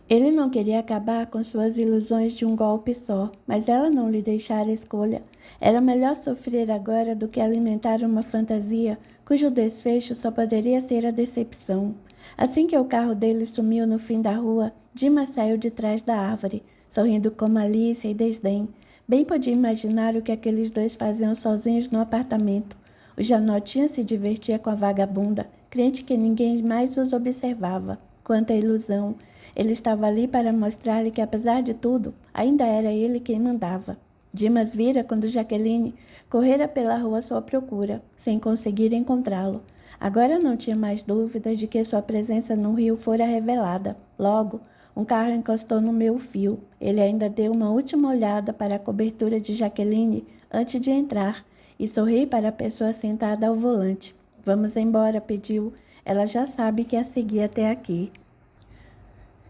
Ele não queria acabar com suas ilusões de um golpe só, mas ela não lhe deixara escolha. Era melhor sofrer agora do que alimentar uma fantasia cujo desfecho só poderia ser a decepção. Assim que o carro dele sumiu no fim da rua, Dimas saiu de trás da árvore, sorrindo com malícia e desdém. Bem podia imaginar o que aqueles dois faziam sozinhos no apartamento. O Janotinha se divertia com a vagabunda, crente que ninguém mais os observava. Quanta ilusão! Ele estava ali para mostrar-lhe que, apesar de tudo, ainda era ele quem mandava. Dimas vira quando Jaqueline correra pela rua à sua procura, sem conseguir encontrá-lo. Agora não tinha mais dúvidas de que sua presença no rio fora revelada. Logo, um carro encostou no meio-fio. Ele ainda deu uma última olhada para a cobertura de Jaqueline antes de entrar e sorriu para a pessoa sentada ao volante. Vamos embora, pediu. Ela já sabe que a seguir até aqui.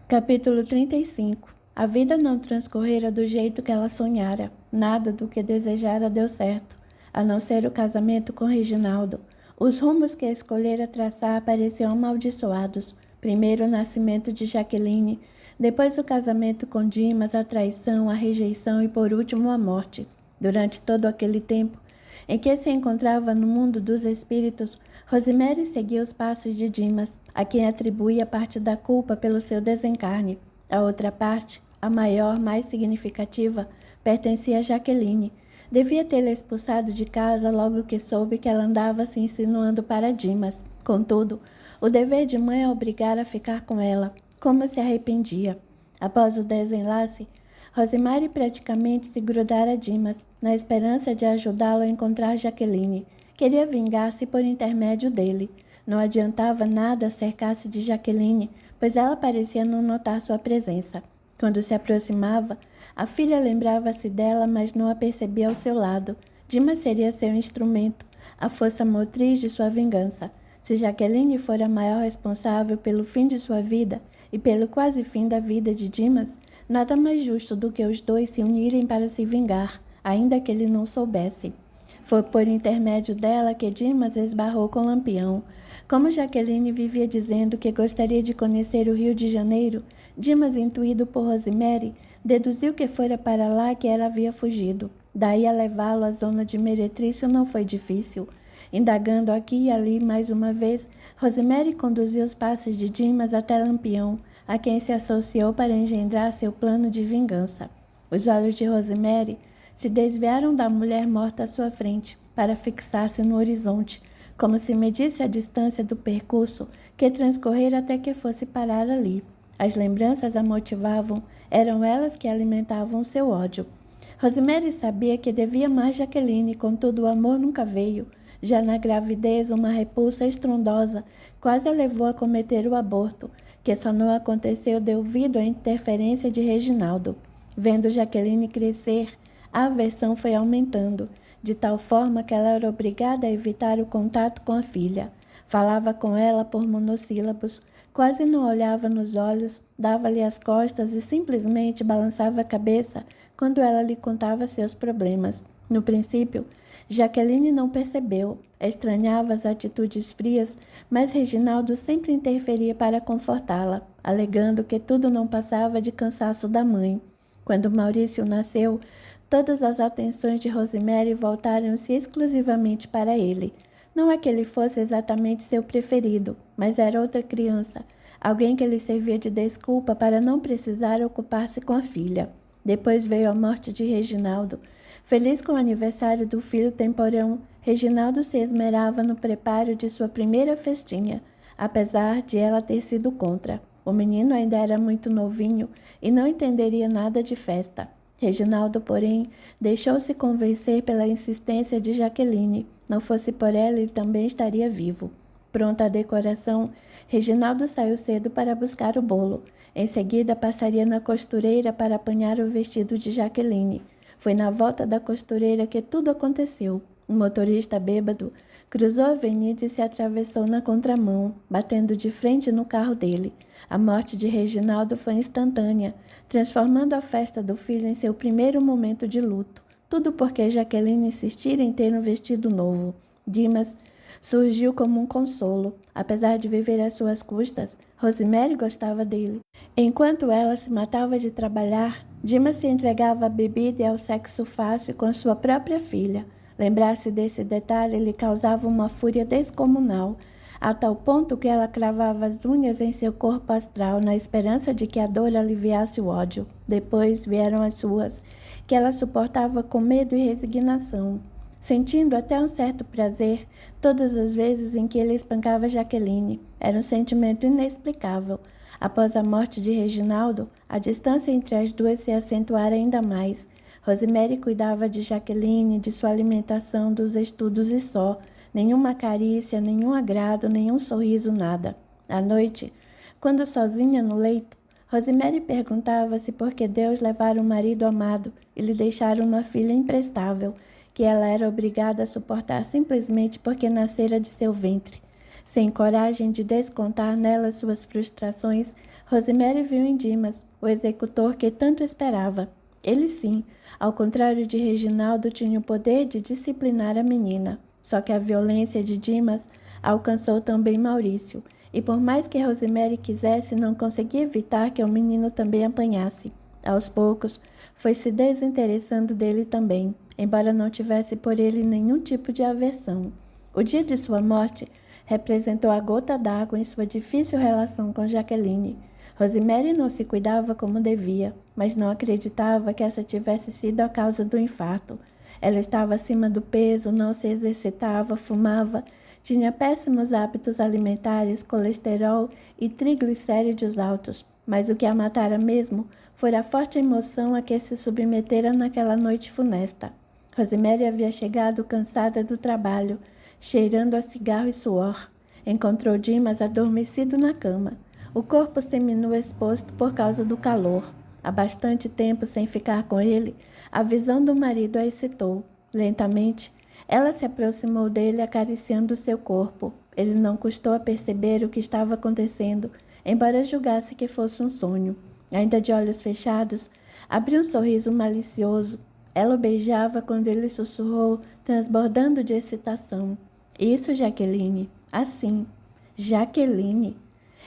Capítulo 35. A vida não transcorrera do jeito que ela sonhara. Nada do que desejara deu certo. a não ser o casamento com Reginaldo. Os rumos que escolhera traçar pareciam amaldiçoados. Primeiro o nascimento de Jaqueline, depois o casamento com Dimas, a traição, a rejeição e por último a morte. Durante todo aquele tempo em que se encontrava no mundo dos espíritos, Rosemary seguia os passos de Dimas, a quem atribuía parte da culpa pelo seu desencarne. A outra parte, a maior, mais significativa, pertencia a Jaqueline. Devia tê-la expulsado de casa logo que soube que ela andava se insinuando para Dimas. Contudo, o dever de mãe a obrigara a ficar com ela, como se arrependia. Após o desenlace, Rosemary praticamente se grudara a Dimas, na esperança de ajudá-lo a encontrar Jaqueline. Queria vingar-se por intermédio dele. Não adiantava nada cercar-se de Jaqueline, pois ela parecia não notar sua presença. Quando se aproximava, a filha lembrava-se dela, mas não a percebia ao seu lado. Dimas seria seu instrumento, a força motriz de sua vingança. Se Jaqueline fora a maior responsável pelo fim de sua vida e pelo quase fim da vida de Dimas, nada mais justo do que os dois se unirem para se vingar, ainda que ele não soubesse. Foi por intermédio dela que Dimas esbarrou com Lampião. Como Jaqueline vivia dizendo que gostaria de conhecer o Rio de Janeiro, Dimas, intuído por Rosemary, deduziu que fora para lá que ela havia fugido. Daí a levá-lo à zona de Meretrício não foi difícil. Indagando aqui e ali mais uma vez, Rosemary conduziu os passos de Dimas até Lampião, a quem se associou para engendrar seu plano de vingança. Os olhos de Rosemary se desviaram da mulher morta à sua frente, para fixar-se no horizonte, como se medisse a distância do percurso que transcorrera até que fosse parar ali. As lembranças a motivavam, eram elas que alimentavam seu ódio. Rosemary sabia que devia mais Jaqueline, contudo o amor nunca veio. Já na gravidez, uma repulsa estrondosa quase a levou a cometer o aborto, que só não aconteceu devido à interferência de Reginaldo. Vendo Jaqueline crescer, a aversão foi aumentando, de tal forma que ela era obrigada a evitar o contato com a filha. Falava com ela por monossílabos, quase não olhava nos olhos, dava-lhe as costas e simplesmente balançava a cabeça quando ela lhe contava seus problemas. No princípio, Jaqueline não percebeu, estranhava as atitudes frias, mas Reginaldo sempre interferia para confortá-la, alegando que tudo não passava de cansaço da mãe. Quando Maurício nasceu, todas as atenções de Rosemary voltaram-se exclusivamente para ele. Não é que ele fosse exatamente seu preferido, mas era outra criança, alguém que lhe servia de desculpa para não precisar ocupar-se com a filha. Depois veio a morte de Reginaldo. Feliz com o aniversário do filho temporão, Reginaldo se esmerava no preparo de sua primeira festinha, apesar de ela ter sido contra. O menino ainda era muito novinho e não entenderia nada de festa. Reginaldo, porém, deixou-se convencer pela insistência de Jaqueline. Não fosse por ela, ele também estaria vivo. Pronta a decoração, Reginaldo saiu cedo para buscar o bolo. Em seguida, passaria na costureira para apanhar o vestido de Jaqueline. Foi na volta da costureira que tudo aconteceu. Um motorista bêbado cruzou a avenida e se atravessou na contramão, batendo de frente no carro dele. A morte de Reginaldo foi instantânea, transformando a festa do filho em seu primeiro momento de luto. Tudo porque Jaqueline insistira em ter um vestido novo. Dimas surgiu como um consolo. Apesar de viver às suas custas, Rosemary gostava dele. Enquanto ela se matava de trabalhar, Dimas se entregava à bebida e ao sexo fácil com sua própria filha. Lembrar-se desse detalhe lhe causava uma fúria descomunal, a tal ponto que ela cravava as unhas em seu corpo astral na esperança de que a dor aliviasse o ódio. Depois vieram as suas, que ela suportava com medo e resignação, sentindo até um certo prazer todas as vezes em que ele espancava Jaqueline. Era um sentimento inexplicável. Após a morte de Reginaldo, a distância entre as duas se acentuara ainda mais. Rosemary cuidava de Jaqueline, de sua alimentação, dos estudos e só. Nenhuma carícia, nenhum agrado, nenhum sorriso, nada. À noite, quando sozinha no leito, Rosemary perguntava-se por que Deus levara um marido amado e lhe deixara uma filha imprestável, que ela era obrigada a suportar simplesmente porque nascera de seu ventre. Sem coragem de descontar nela suas frustrações, Rosemary viu em Dimas o executor que tanto esperava. Ele sim, ao contrário de Reginaldo, tinha o poder de disciplinar a menina. Só que a violência de Dimas alcançou também Maurício, e por mais que Rosemary quisesse, não conseguia evitar que o menino também apanhasse. Aos poucos, foi se desinteressando dele também, embora não tivesse por ele nenhum tipo de aversão. O dia de sua morte representou a gota d'água em sua difícil relação com Jaqueline. Rosemary não se cuidava como devia, mas não acreditava que essa tivesse sido a causa do infarto. Ela estava acima do peso, não se exercitava, fumava, tinha péssimos hábitos alimentares, colesterol e triglicéridos altos. Mas o que a matara mesmo foi a forte emoção a que se submetera naquela noite funesta. Rosemary havia chegado cansada do trabalho, cheirando a cigarro e suor. Encontrou Dimas adormecido na cama, o corpo seminu exposto por causa do calor. Há bastante tempo sem ficar com ele, a visão do marido a excitou. Lentamente, ela se aproximou dele, acariciando seu corpo. Ele não custou a perceber o que estava acontecendo, embora julgasse que fosse um sonho. Ainda de olhos fechados, abriu um sorriso malicioso. Ela o beijava quando ele sussurrou, transbordando de excitação. Isso, Jaqueline. Assim. Jaqueline.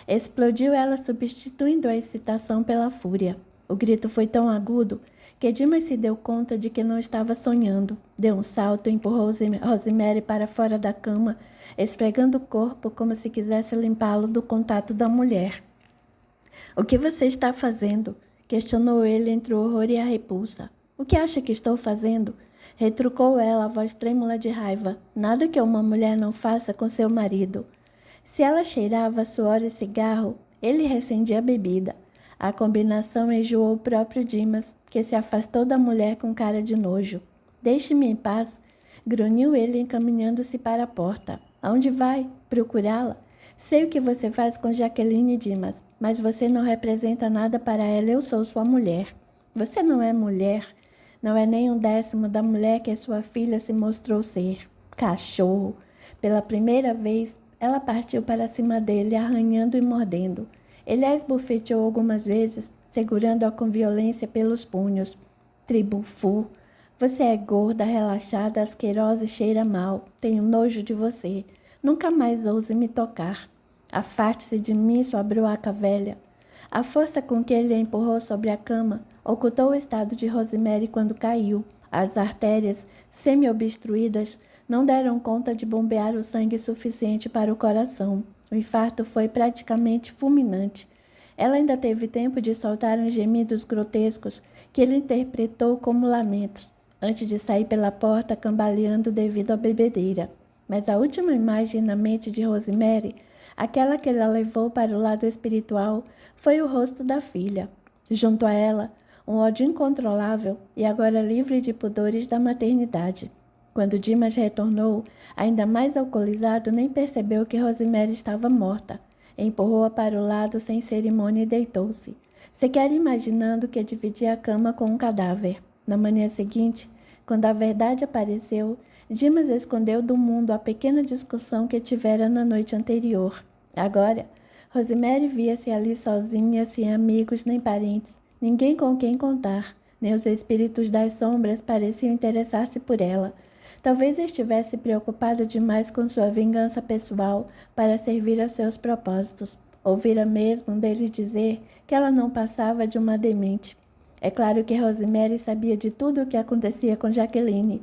Explodiu ela, substituindo a excitação pela fúria. O grito foi tão agudo que Dimas se deu conta de que não estava sonhando. Deu um salto e empurrou Rosemary para fora da cama, esfregando o corpo como se quisesse limpá-lo do contato da mulher. O que você está fazendo? Questionou ele entre o horror e a repulsa. O que acha que estou fazendo? Retrucou ela, a voz trêmula de raiva. Nada que uma mulher não faça com seu marido. Se ela cheirava suor e cigarro, ele recendia a bebida. A combinação enjoou o próprio Dimas, que se afastou da mulher com cara de nojo. Deixe-me em paz, grunhiu ele, encaminhando-se para a porta. Aonde vai? Procurá-la? Sei o que você faz com Jaqueline, Dimas, mas você não representa nada para ela. Eu sou sua mulher. Você não é mulher. Não é nem um décimo da mulher que sua filha se mostrou ser. Cachorro! Pela primeira vez, ela partiu para cima dele, arranhando e mordendo. Ele a esbofeteou algumas vezes, segurando-a com violência pelos punhos. Tribufu! Você é gorda, relaxada, asquerosa e cheira mal. Tenho nojo de você. Nunca mais ouse me tocar. Afaste-se de mim, sua broaca velha. A força com que ele a empurrou sobre a cama ocultou o estado de Rosemary quando caiu. As artérias, semi-obstruídas, não deram conta de bombear o sangue suficiente para o coração. O infarto foi praticamente fulminante. Ela ainda teve tempo de soltar uns gemidos grotescos que ele interpretou como lamentos, antes de sair pela porta cambaleando devido à bebedeira. Mas a última imagem na mente de Rosemary, aquela que ela levou para o lado espiritual, foi o rosto da filha. Junto a ela, um ódio incontrolável e agora livre de pudores da maternidade. Quando Dimas retornou, ainda mais alcoolizado, nem percebeu que Rosemary estava morta. Empurrou-a para o lado sem cerimônia e deitou-se, sequer imaginando que dividia a cama com um cadáver. Na manhã seguinte, quando a verdade apareceu, Dimas escondeu do mundo a pequena discussão que tivera na noite anterior. Agora, Rosemary via-se ali sozinha, sem amigos nem parentes, ninguém com quem contar, nem os espíritos das sombras pareciam interessar-se por ela. Talvez estivesse preocupada demais com sua vingança pessoal para servir aos seus propósitos. Ouvira mesmo dele dizer que ela não passava de uma demente. É claro que Rosemary sabia de tudo o que acontecia com Jaqueline.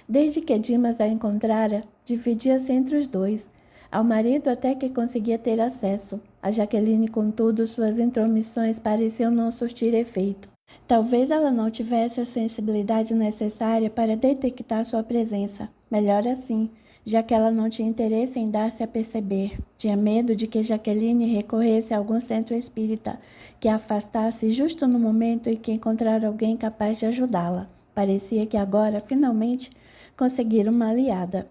Desde que Dimas a encontrara, dividia-se entre os dois. Ao marido até que conseguia ter acesso. A Jaqueline, contudo, suas intromissões pareciam não surtir efeito. Talvez ela não tivesse a sensibilidade necessária para detectar sua presença. Melhor assim, já que ela não tinha interesse em dar-se a perceber. Tinha medo de que Jaqueline recorresse a algum centro espírita que a afastasse justo no momento em que encontrar alguém capaz de ajudá-la. Parecia que agora, finalmente, conseguira uma aliada.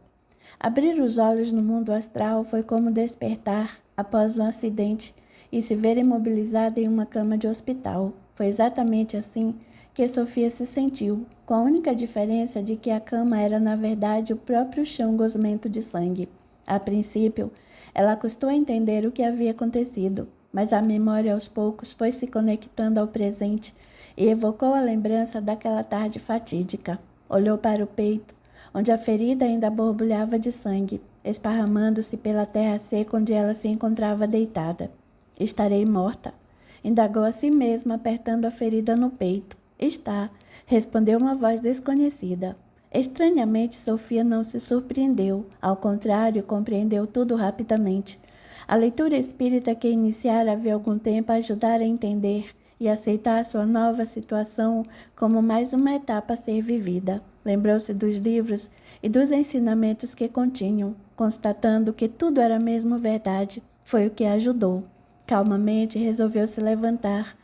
Abrir os olhos no mundo astral foi como despertar após um acidente e se ver imobilizada em uma cama de hospital. Foi exatamente assim que Sofia se sentiu, com a única diferença de que a cama era, na verdade, o próprio chão gosmento de sangue. A princípio, ela custou entender o que havia acontecido, mas a memória aos poucos foi se conectando ao presente e evocou a lembrança daquela tarde fatídica. Olhou para o peito, onde a ferida ainda borbulhava de sangue, esparramando-se pela terra seca onde ela se encontrava deitada. Estarei morta, indagou a si mesma, apertando a ferida no peito. Está, respondeu uma voz desconhecida. Estranhamente, Sofia não se surpreendeu, ao contrário, compreendeu tudo rapidamente. A leitura espírita que iniciara havia algum tempo a ajudara a entender e aceitar sua nova situação como mais uma etapa a ser vivida. Lembrou-se dos livros e dos ensinamentos que continham, constatando que tudo era mesmo verdade. Foi o que a ajudou. Calmamente resolveu se levantar.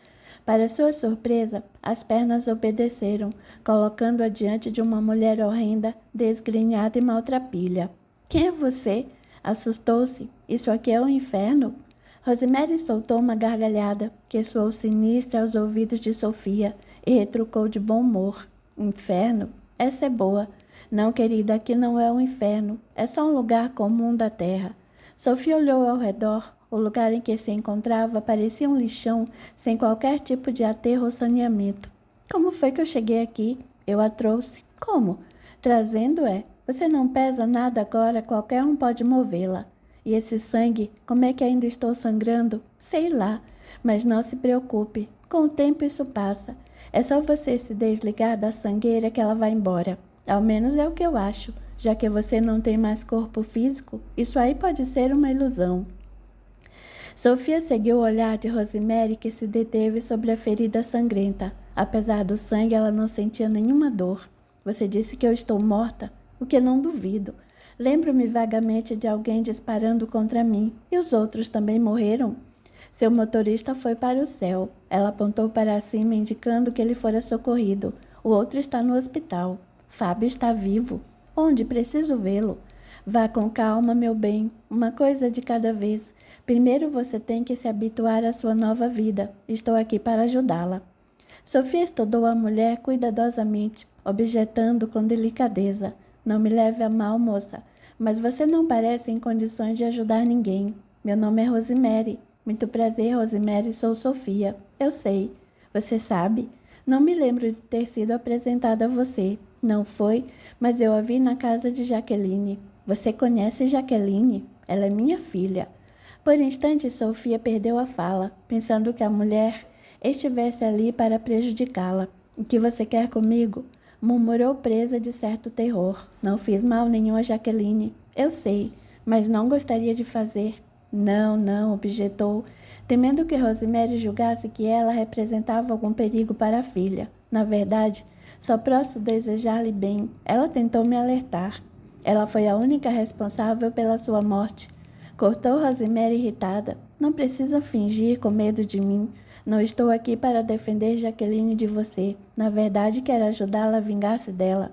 Para sua surpresa, as pernas obedeceram, colocando-a diante de uma mulher horrenda, desgrenhada e maltrapilha. — Quem é você? Assustou-se. — Isso aqui é o inferno? Rosemary soltou uma gargalhada, que soou sinistra aos ouvidos de Sofia, e retrucou de bom humor. — Inferno? Essa é boa. Não, querida, aqui não é um inferno. É só um lugar comum da terra. Sofia olhou ao redor. O lugar em que se encontrava parecia um lixão, sem qualquer tipo de aterro ou saneamento. — Como foi que eu cheguei aqui? — Eu a trouxe. — Como? — Trazendo-é. Você não pesa nada agora, qualquer um pode movê-la. E esse sangue, como é que ainda estou sangrando? Sei lá, mas não se preocupe. Com o tempo isso passa. É só você se desligar da sangueira que ela vai embora. Ao menos é o que eu acho. Já que você não tem mais corpo físico, isso aí pode ser uma ilusão. Sofia seguiu o olhar de Rosemary, que se deteve sobre a ferida sangrenta. Apesar do sangue, ela não sentia nenhuma dor. Você disse que eu estou morta? O que não duvido. Lembro-me vagamente de alguém disparando contra mim. E os outros também morreram? Seu motorista foi para o céu. Ela apontou para cima, indicando que ele fora socorrido. O outro está no hospital. Fábio está vivo. Onde? Preciso vê-lo. Vá com calma, meu bem. Uma coisa de cada vez. Primeiro você tem que se habituar à sua nova vida. Estou aqui para ajudá-la. Sofia estudou a mulher cuidadosamente, objetando com delicadeza. Não me leve a mal, moça, mas você não parece em condições de ajudar ninguém. Meu nome é Rosemary. Muito prazer, Rosemary, sou Sofia. Eu sei. Você sabe? Não me lembro de ter sido apresentada a você. Não foi, mas eu a vi na casa de Jaqueline. Você conhece Jaqueline? Ela é minha filha. Por instantes, Sofia perdeu a fala, pensando que a mulher estivesse ali para prejudicá-la. — O que você quer comigo? Murmurou, presa de certo terror. — Não fiz mal nenhum a Jaqueline. Eu sei, mas não gostaria de fazer. — Não, objetou, temendo que Rosemary julgasse que ela representava algum perigo para a filha. Na verdade, só posso desejar-lhe bem. Ela tentou me alertar. Ela foi a única responsável pela sua morte. Cortou Rosemary irritada. Não precisa fingir com medo de mim. Não estou aqui para defender Jaqueline de você. Na verdade, quero ajudá-la a vingar-se dela.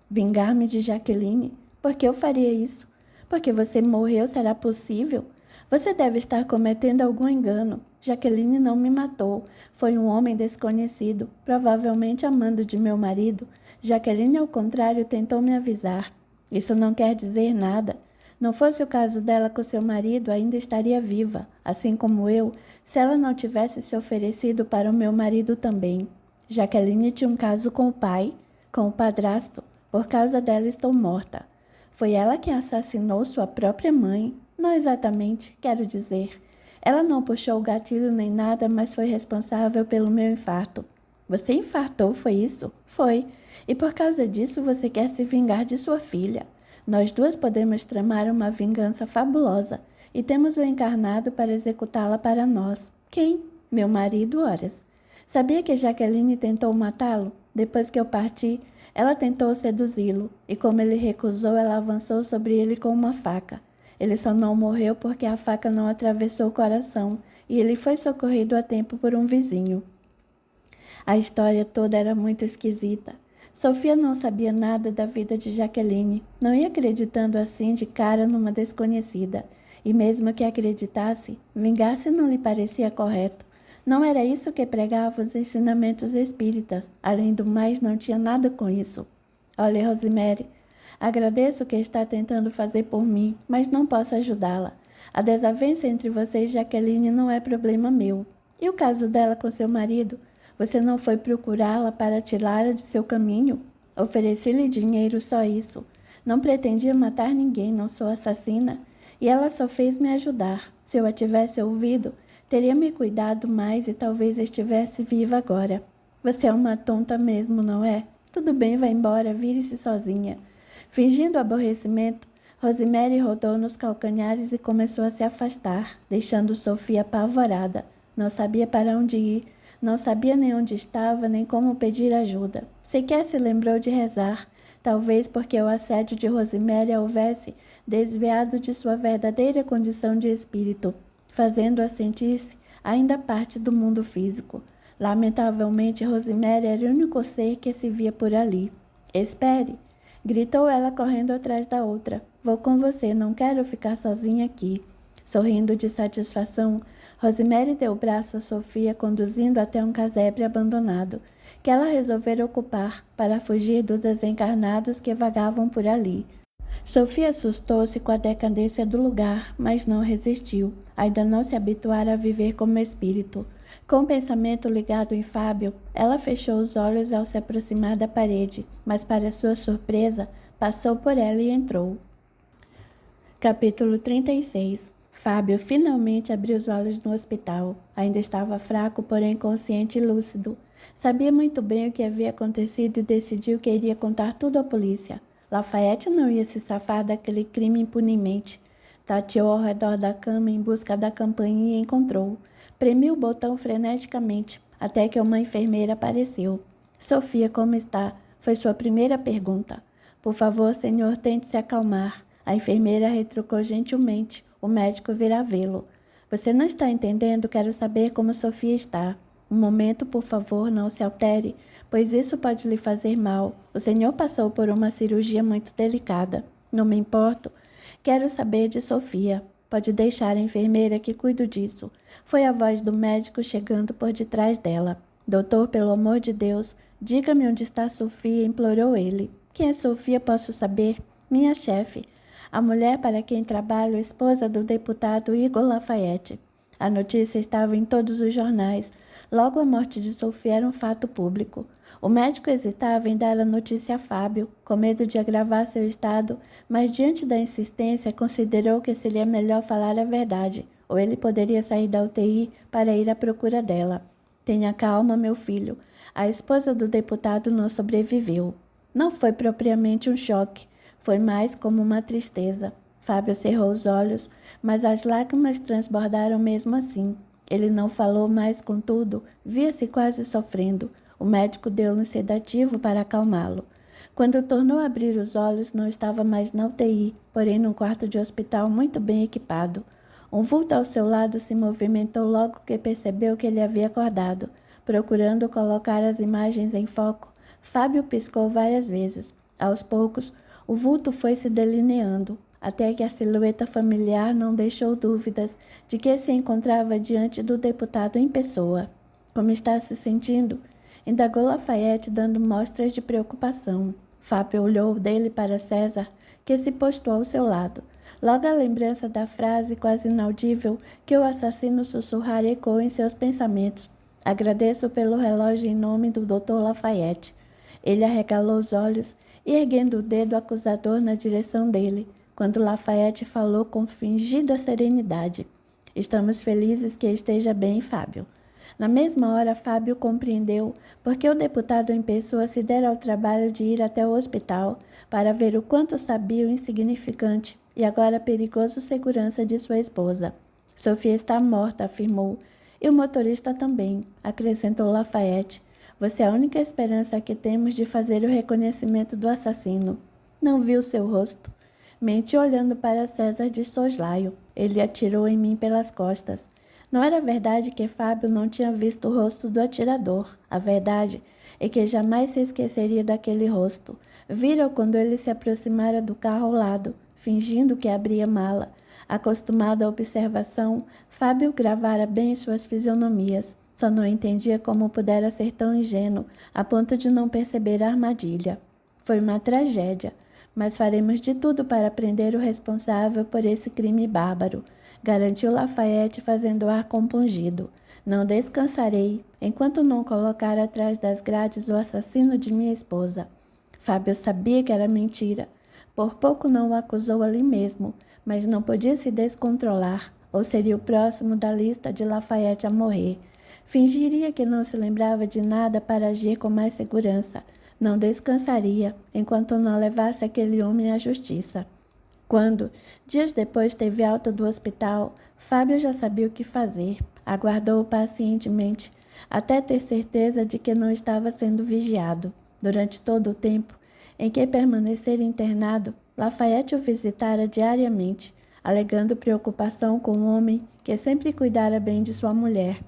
Vingar-me de Jaqueline? Por que eu faria isso? Porque você morreu, será possível? Você deve estar cometendo algum engano. Jaqueline não me matou. Foi um homem desconhecido, provavelmente amando de meu marido. Jaqueline, ao contrário, tentou me avisar. Isso não quer dizer nada. Não fosse o caso dela com seu marido, ainda estaria viva, assim como eu, se ela não tivesse se oferecido para o meu marido também. Jaqueline tinha um caso com o pai, com o padrasto. Por causa dela estou morta. Foi ela quem assassinou sua própria mãe. Não exatamente, quero dizer. Ela não puxou o gatilho nem nada, mas foi responsável pelo meu infarto. Você infartou, foi isso? Foi. E por causa disso você quer se vingar de sua filha. Nós duas podemos tramar uma vingança fabulosa e temos o encarnado para executá-la para nós. Quem? Meu marido, horas. Sabia que Jaqueline tentou matá-lo? Depois que eu parti, ela tentou seduzi-lo e como ele recusou, ela avançou sobre ele com uma faca. Ele só não morreu porque a faca não atravessou o coração e ele foi socorrido a tempo por um vizinho. A história toda era muito esquisita. Sofia não sabia nada da vida de Jaqueline, não ia acreditando assim de cara numa desconhecida. E mesmo que acreditasse, vingar-se não lhe parecia correto. Não era isso que pregavam os ensinamentos espíritas. Além do mais, não tinha nada com isso. Olha, Rosemary, agradeço o que está tentando fazer por mim, mas não posso ajudá-la. A desavença entre você e Jaqueline não é problema meu. E o caso dela com seu marido? Você não foi procurá-la para tirá-la de seu caminho? Ofereci-lhe dinheiro, só isso. Não pretendia matar ninguém, não sou assassina. E ela só fez me ajudar. Se eu a tivesse ouvido, teria me cuidado mais e talvez estivesse viva agora. Você é uma tonta mesmo, não é? Tudo bem, vá embora, vire-se sozinha. Fingindo aborrecimento, Rosemary rodou nos calcanhares e começou a se afastar, deixando Sofia apavorada. Não sabia para onde ir, não sabia nem onde estava, nem como pedir ajuda. Sequer se lembrou de rezar, talvez porque o assédio de Rosemary a houvesse desviado de sua verdadeira condição de espírito, fazendo-a sentir-se ainda parte do mundo físico. Lamentavelmente, Rosemary era o único ser que se via por ali. Espere! Gritou ela correndo atrás da outra. Vou com você, não quero ficar sozinha aqui. Sorrindo de satisfação, Rosemary deu o braço a Sofia, conduzindo até um casebre abandonado, que ela resolvera ocupar para fugir dos desencarnados que vagavam por ali. Sofia assustou-se com a decadência do lugar, mas não resistiu. Ainda não se habituara a viver como espírito. Com o pensamento ligado em Fábio, ela fechou os olhos ao se aproximar da parede, mas para sua surpresa, passou por ela e entrou. Capítulo 36. Fábio finalmente abriu os olhos no hospital. Ainda estava fraco, porém consciente e lúcido. Sabia muito bem o que havia acontecido e decidiu que iria contar tudo à polícia. Lafayette não ia se safar daquele crime impunemente. Tateou ao redor da cama em busca da campainha e encontrou. Premiu o botão freneticamente, até que uma enfermeira apareceu. Sofia, como está? Foi sua primeira pergunta. Por favor, senhor, tente se acalmar. A enfermeira retrucou gentilmente. O médico virá vê-lo. Você não está entendendo? Quero saber como Sofia está. Um momento, por favor, não se altere, pois isso pode lhe fazer mal. O senhor passou por uma cirurgia muito delicada. Não me importo. Quero saber de Sofia. Pode deixar a enfermeira que cuido disso. Foi a voz do médico chegando por detrás dela. Doutor, pelo amor de Deus, diga-me onde está Sofia, implorou ele. Quem é Sofia, posso saber? Minha chefe. A mulher para quem trabalho, esposa do deputado Igor Lafayette. A notícia estava em todos os jornais. Logo a morte de Sofia era um fato público. O médico hesitava em dar a notícia a Fábio, com medo de agravar seu estado, mas diante da insistência considerou que seria melhor falar a verdade, ou ele poderia sair da UTI para ir à procura dela. Tenha calma, meu filho. A esposa do deputado não sobreviveu. Não foi propriamente um choque, foi mais como uma tristeza. Fábio cerrou os olhos, mas as lágrimas transbordaram mesmo assim. Ele não falou mais, contudo, via-se quase sofrendo. O médico deu-lhe um sedativo para acalmá-lo. Quando tornou a abrir os olhos, não estava mais na UTI, porém num quarto de hospital muito bem equipado. Um vulto ao seu lado se movimentou logo que percebeu que ele havia acordado. Procurando colocar as imagens em foco, Fábio piscou várias vezes. Aos poucos, o vulto foi se delineando, até que a silhueta familiar não deixou dúvidas de que se encontrava diante do deputado em pessoa. Como está se sentindo? Indagou Lafayette, dando mostras de preocupação. Fábio olhou dele para César, que se postou ao seu lado. Logo a lembrança da frase quase inaudível que o assassino sussurrara ecoou em seus pensamentos. Agradeço pelo relógio em nome do Dr. Lafayette. Ele arregalou os olhos e, erguendo o dedo acusador na direção dele, quando Lafayette falou com fingida serenidade. Estamos felizes que esteja bem, Fábio. Na mesma hora, Fábio compreendeu porque o deputado em pessoa se dera ao trabalho de ir até o hospital para ver o quanto sabia o insignificante e agora perigoso segurança de sua esposa. Sofia está morta, afirmou. E o motorista também, acrescentou Lafayette. Você é a única esperança que temos de fazer o reconhecimento do assassino. Não viu seu rosto. Menti olhando para César de soslaio. Ele atirou em mim pelas costas. Não era verdade que Fábio não tinha visto o rosto do atirador. A verdade é que jamais se esqueceria daquele rosto. Vira-o quando ele se aproximara do carro ao lado, fingindo que abria mala. Acostumado à observação, Fábio gravara bem suas fisionomias. Só não entendia como pudera ser tão ingênuo, a ponto de não perceber a armadilha. Foi uma tragédia, mas faremos de tudo para prender o responsável por esse crime bárbaro, garantiu Lafayette fazendo ar compungido. Não descansarei enquanto não colocar atrás das grades o assassino de minha esposa. Fábio sabia que era mentira. Por pouco não o acusou ali mesmo, mas não podia se descontrolar, ou seria o próximo da lista de Lafayette a morrer. Fingiria que não se lembrava de nada para agir com mais segurança. Não descansaria enquanto não levasse aquele homem à justiça. Quando, dias depois, teve alta do hospital, Fábio já sabia o que fazer. Aguardou pacientemente, até ter certeza de que não estava sendo vigiado. Durante todo o tempo em que permanecera internado, Lafayette o visitara diariamente, alegando preocupação com o homem que sempre cuidara bem de sua mulher.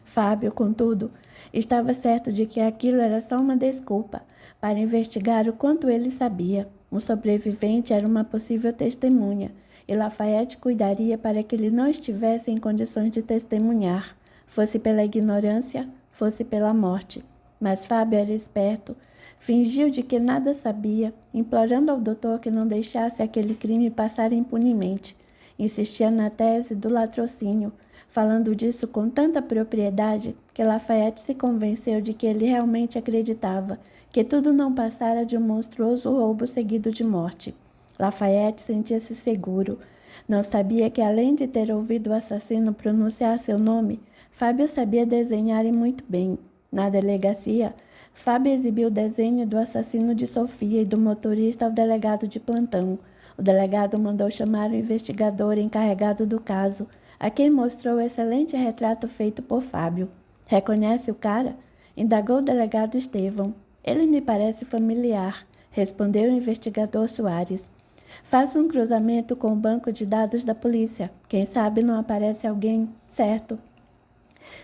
Fábio, contudo, estava certo de que aquilo era só uma desculpa para investigar o quanto ele sabia. Um sobrevivente era uma possível testemunha, e Lafayette cuidaria para que ele não estivesse em condições de testemunhar, fosse pela ignorância, fosse pela morte. Mas Fábio era esperto, fingiu de que nada sabia, implorando ao doutor que não deixasse aquele crime passar impunemente. Insistia na tese do latrocínio, falando disso com tanta propriedade que Lafayette se convenceu de que ele realmente acreditava que tudo não passara de um monstruoso roubo seguido de morte. Lafayette sentia-se seguro. Não sabia que, além de ter ouvido o assassino pronunciar seu nome, Fábio sabia desenhar e muito bem. Na delegacia, Fábio exibiu o desenho do assassino de Sofia e do motorista ao delegado de plantão. O delegado mandou chamar o investigador encarregado do caso, a quem mostrou o excelente retrato feito por Fábio. "Reconhece o cara?" indagou o delegado Estevão. "Ele me parece familiar", respondeu o investigador Soares. "Faça um cruzamento com o banco de dados da polícia. Quem sabe não aparece alguém, certo?"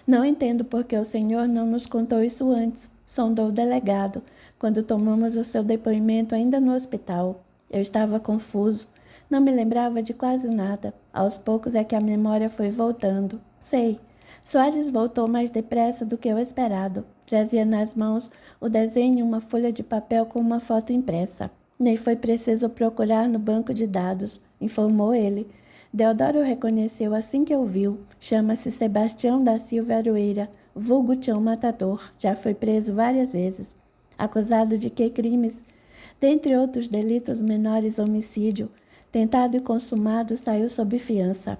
"Não entendo por que o senhor não nos contou isso antes", sondou o delegado, "quando tomamos o seu depoimento ainda no hospital. Eu estava confuso. Não me lembrava de quase nada. Aos poucos é que a memória foi voltando. Sei." Soares voltou mais depressa do que o esperado. Trazia nas mãos o desenho em uma folha de papel com uma foto impressa. "Nem foi preciso procurar no banco de dados", informou ele. Deodoro reconheceu assim que o viu. "Chama-se Sebastião da Silva Aroeira, vulgo Tião Matador. Já foi preso várias vezes." "Acusado de que crimes?" "Dentre outros delitos menores, homicídio. Tentado e consumado, saiu sob fiança."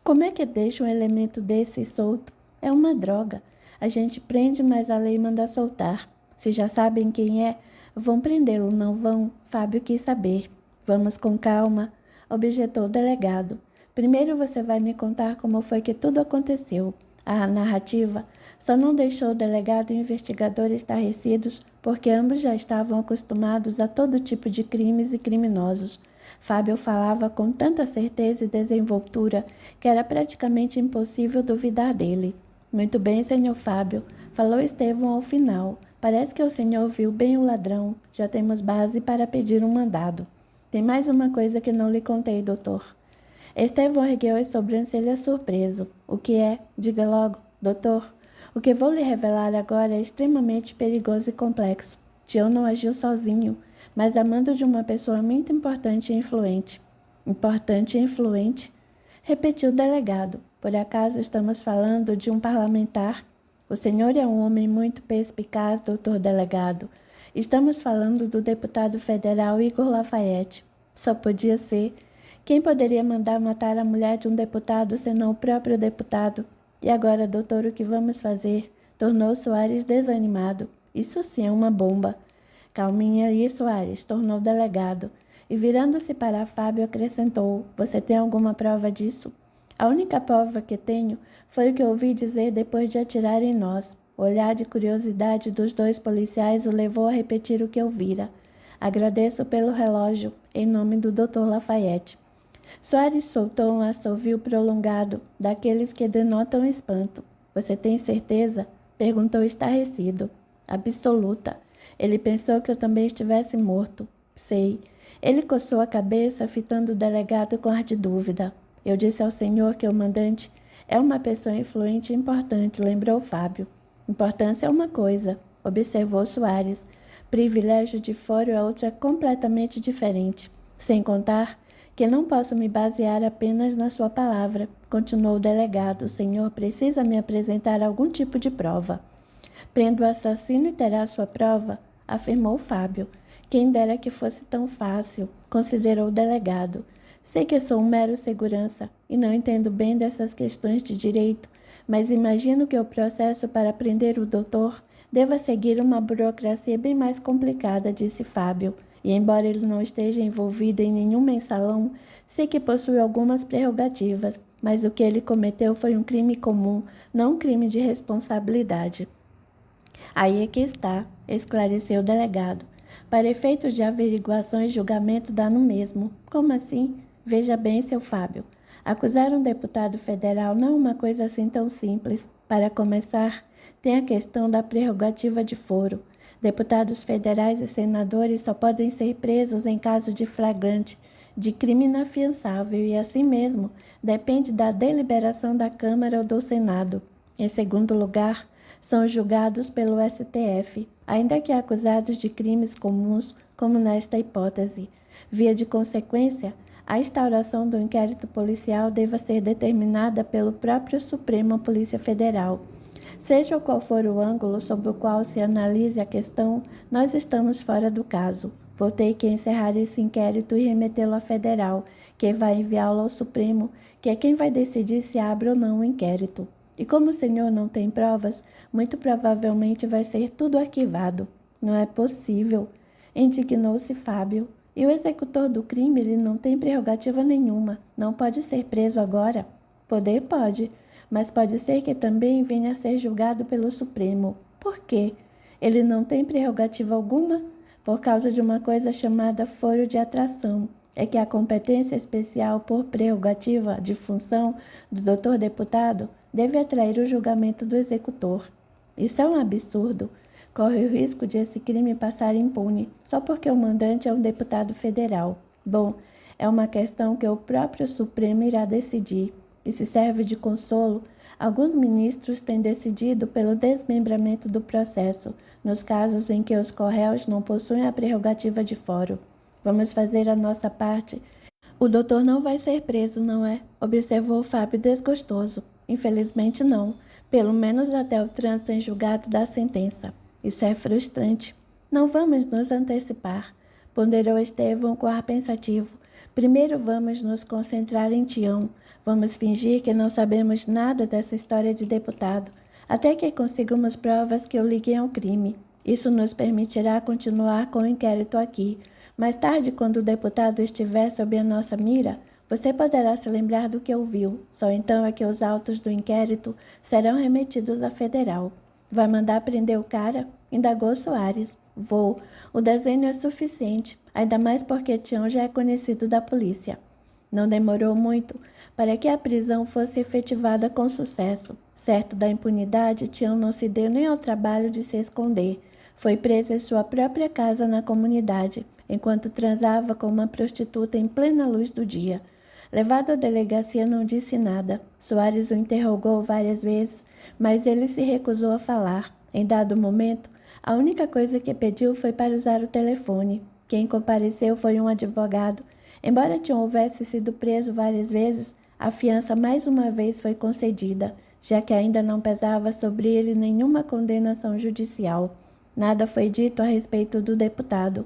"Como é que deixa um elemento desse solto? É uma droga. A gente prende, mas a lei manda soltar. Se já sabem quem é, vão prendê-lo, não vão?" Fábio quis saber. "Vamos com calma", objetou o delegado. "Primeiro você vai me contar como foi que tudo aconteceu." A narrativa só não deixou o delegado e o investigador estarrecidos, porque ambos já estavam acostumados a todo tipo de crimes e criminosos. Fábio falava com tanta certeza e desenvoltura que era praticamente impossível duvidar dele. "Muito bem, senhor Fábio", falou Estevão ao final. "Parece que o senhor viu bem o ladrão. Já temos base para pedir um mandado." "Tem mais uma coisa que não lhe contei, doutor." Estevão ergueu as sobrancelhas surpreso. "O que é? Diga logo, doutor." "O que vou lhe revelar agora é extremamente perigoso e complexo. Tião não agiu sozinho, mas a mando de uma pessoa muito importante e influente." "Importante e influente?" repetiu o delegado. "Por acaso estamos falando de um parlamentar?" "O senhor é um homem muito perspicaz, doutor delegado. Estamos falando do deputado federal Igor Lafayette." "Só podia ser. Quem poderia mandar matar a mulher de um deputado senão o próprio deputado?" "E agora, doutor, o que vamos fazer?" tornou Soares desanimado. "Isso sim é uma bomba." "Calminha aí, Soares", tornou o delegado. E virando-se para Fábio, acrescentou: "Você tem alguma prova disso?" "A única prova que tenho foi o que ouvi dizer depois de atirar em nós." O olhar de curiosidade dos dois policiais o levou a repetir o que ouvira. "Agradeço pelo relógio, em nome do Dr. Lafayette." Soares soltou um assovio prolongado, daqueles que denotam espanto. "Você tem certeza?" perguntou estarrecido. "Absoluta." Ele pensou que eu também estivesse morto. "Sei." Ele coçou a cabeça, fitando o delegado com ar de dúvida. "Eu disse ao senhor que o mandante é uma pessoa influente e importante", lembrou Fábio. "Importância é uma coisa", observou Soares. "Privilégio de foro é outra completamente diferente. Sem contar que não posso me basear apenas na sua palavra, continuou o delegado. O senhor precisa me apresentar algum tipo de prova. Prenda o assassino e terá sua prova, afirmou Fábio. Quem dera que fosse tão fácil, considerou o delegado. Sei que sou um mero segurança e não entendo bem dessas questões de direito, mas imagino que o processo para prender o doutor deva seguir uma burocracia bem mais complicada, disse Fábio. E embora ele não esteja envolvido em nenhum mensalão, sei que possui algumas prerrogativas, mas o que ele cometeu foi um crime comum, não um crime de responsabilidade. Aí é que está, esclareceu o delegado. Para efeitos de averiguação e julgamento dá no mesmo. Como assim? Veja bem, seu Fábio. Acusar um deputado federal não é uma coisa assim tão simples. Para começar, tem a questão da prerrogativa de foro. Deputados federais e senadores só podem ser presos em caso de flagrante, de crime inafiançável e, assim mesmo, depende da deliberação da Câmara ou do Senado. Em segundo lugar, são julgados pelo STF, ainda que acusados de crimes comuns, como nesta hipótese. Via de consequência, a instauração do inquérito policial deva ser determinada pelo próprio Supremo Polícia Federal. Seja qual for o ângulo sob o qual se analise a questão, nós estamos fora do caso. Vou ter que encerrar esse inquérito e remetê-lo à Federal, que vai enviá-lo ao Supremo, que é quem vai decidir se abre ou não o inquérito. E como o senhor não tem provas, muito provavelmente vai ser tudo arquivado. Não é possível, indignou-se Fábio. E o executor do crime, ele não tem prerrogativa nenhuma. Não pode ser preso agora? Poder pode, mas pode ser que também venha a ser julgado pelo Supremo. Por quê? Ele não tem prerrogativa alguma? Por causa de uma coisa chamada foro de atração. É que a competência especial por prerrogativa de função do doutor deputado deve atrair o julgamento do executor. Isso é um absurdo. Corre o risco de esse crime passar impune, só porque o mandante é um deputado federal. Bom, é uma questão que o próprio Supremo irá decidir. E se serve de consolo, alguns ministros têm decidido pelo desmembramento do processo, nos casos em que os corréus não possuem a prerrogativa de foro. Vamos fazer a nossa parte. O doutor não vai ser preso, não é? Observou Fábio desgostoso. Infelizmente não, pelo menos até o trânsito em julgado da sentença. Isso é frustrante. Não vamos nos antecipar, ponderou Estevão com ar pensativo. Primeiro vamos nos concentrar em Tião. Vamos fingir que não sabemos nada dessa história de deputado, até que consigamos provas que o liguem ao crime. Isso nos permitirá continuar com o inquérito aqui. Mais tarde, quando o deputado estiver sob a nossa mira, você poderá se lembrar do que ouviu. Só então é que os autos do inquérito serão remetidos à Federal. Vai mandar prender o cara? Indagou Soares. Vou. O desenho é suficiente, ainda mais porque Tião já é conhecido da polícia. Não demorou muito para que a prisão fosse efetivada com sucesso. Certo da impunidade, Tião não se deu nem ao trabalho de se esconder. Foi preso em sua própria casa na comunidade, enquanto transava com uma prostituta em plena luz do dia. Levado à delegacia, não disse nada. Soares o interrogou várias vezes, mas ele se recusou a falar. Em dado momento, a única coisa que pediu foi para usar o telefone. Quem compareceu foi um advogado. Embora Tião houvesse sido preso várias vezes, a fiança mais uma vez foi concedida, já que ainda não pesava sobre ele nenhuma condenação judicial. Nada foi dito a respeito do deputado.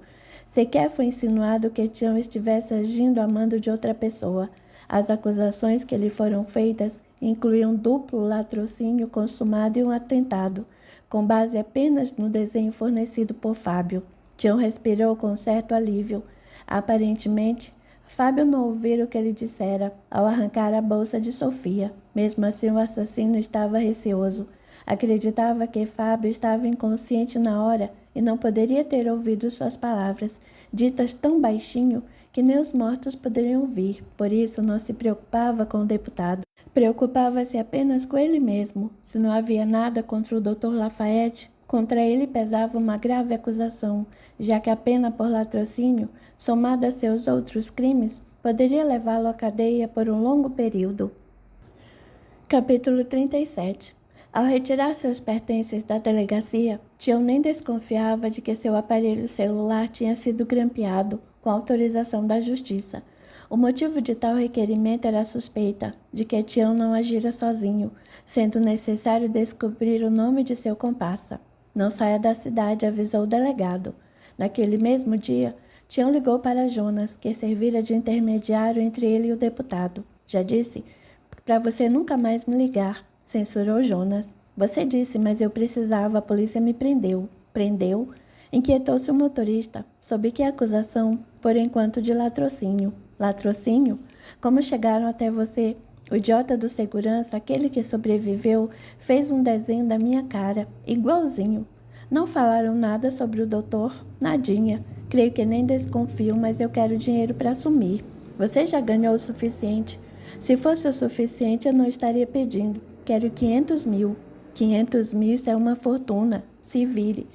Sequer foi insinuado que Tião estivesse agindo a mando de outra pessoa. As acusações que lhe foram feitas incluíam duplo latrocínio consumado e um atentado, com base apenas no desenho fornecido por Fábio. Tião respirou com certo alívio. Aparentemente, Fábio não ouvira o que ele dissera ao arrancar a bolsa de Sofia. Mesmo assim, o assassino estava receoso. Acreditava que Fábio estava inconsciente na hora e não poderia ter ouvido suas palavras, ditas tão baixinho que nem os mortos poderiam ouvir. Por isso, não se preocupava com o deputado. Preocupava-se apenas com ele mesmo. Se não havia nada contra o Dr. Lafayette, contra ele pesava uma grave acusação, já que a pena por latrocínio, somada a seus outros crimes, poderia levá-lo à cadeia por um longo período. Capítulo 37. Ao retirar seus pertences da delegacia, Tião nem desconfiava de que seu aparelho celular tinha sido grampeado com autorização da justiça. O motivo de tal requerimento era a suspeita de que Tião não agira sozinho, sendo necessário descobrir o nome de seu comparsa. Não saia da cidade, avisou o delegado. Naquele mesmo dia, Tião ligou para Jonas, que servira de intermediário entre ele e o deputado. Já disse para você nunca mais me ligar, censurou Jonas. Você disse, mas eu precisava, a polícia me prendeu. Prendeu? Inquietou-se o motorista. Sob que acusação? Por enquanto de latrocínio. Latrocínio? Como chegaram até você? O idiota do segurança, aquele que sobreviveu, fez um desenho da minha cara, igualzinho. Não falaram nada sobre o doutor? Nadinha. Creio que nem desconfio, mas eu quero dinheiro para assumir. Você já ganhou o suficiente? Se fosse o suficiente, eu não estaria pedindo. Quero 500 mil. 500 mil, isso é uma fortuna. Se vire.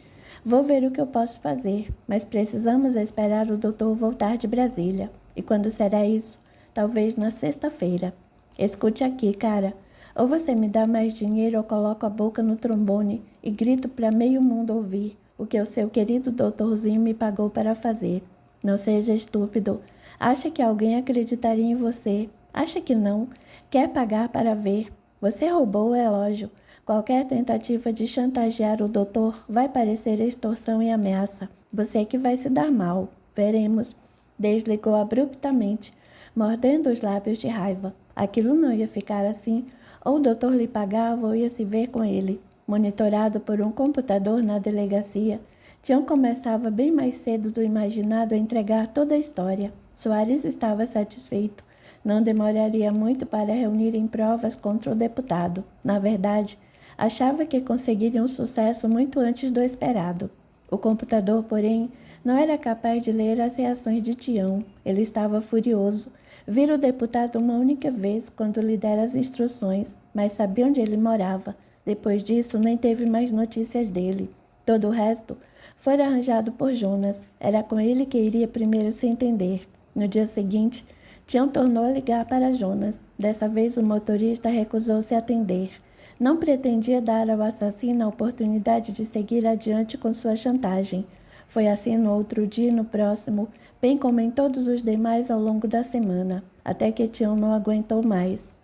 Vou ver o que eu posso fazer, mas precisamos esperar o doutor voltar de Brasília. E quando será isso? Talvez na sexta-feira. Escute aqui, cara. Ou você me dá mais dinheiro ou coloco a boca no trombone e grito para meio mundo ouvir o que o seu querido doutorzinho me pagou para fazer. Não seja estúpido. Acha que alguém acreditaria em você? Acha que não? Quer pagar para ver? Você roubou o relógio. Qualquer tentativa de chantagear o doutor vai parecer extorsão e ameaça. Você é que vai se dar mal. Veremos. Desligou abruptamente, mordendo os lábios de raiva. Aquilo não ia ficar assim. Ou o doutor lhe pagava ou ia se ver com ele. Monitorado por um computador na delegacia, Tião começava bem mais cedo do imaginado a entregar toda a história. Soares estava satisfeito. Não demoraria muito para reunirem provas contra o deputado. Na verdade, achava que conseguiriam sucesso muito antes do esperado. O computador, porém, não era capaz de ler as reações de Tião. Ele estava furioso. Vira o deputado uma única vez quando lhe dera as instruções, mas sabia onde ele morava. Depois disso, nem teve mais notícias dele. Todo o resto foi arranjado por Jonas. Era com ele que iria primeiro se entender. No dia seguinte, Tião tornou a ligar para Jonas. Dessa vez, o motorista recusou-se a atender. Não pretendia dar ao assassino a oportunidade de seguir adiante com sua chantagem. Foi assim no outro dia e no próximo, bem como em todos os demais ao longo da semana, até que Tião não aguentou mais.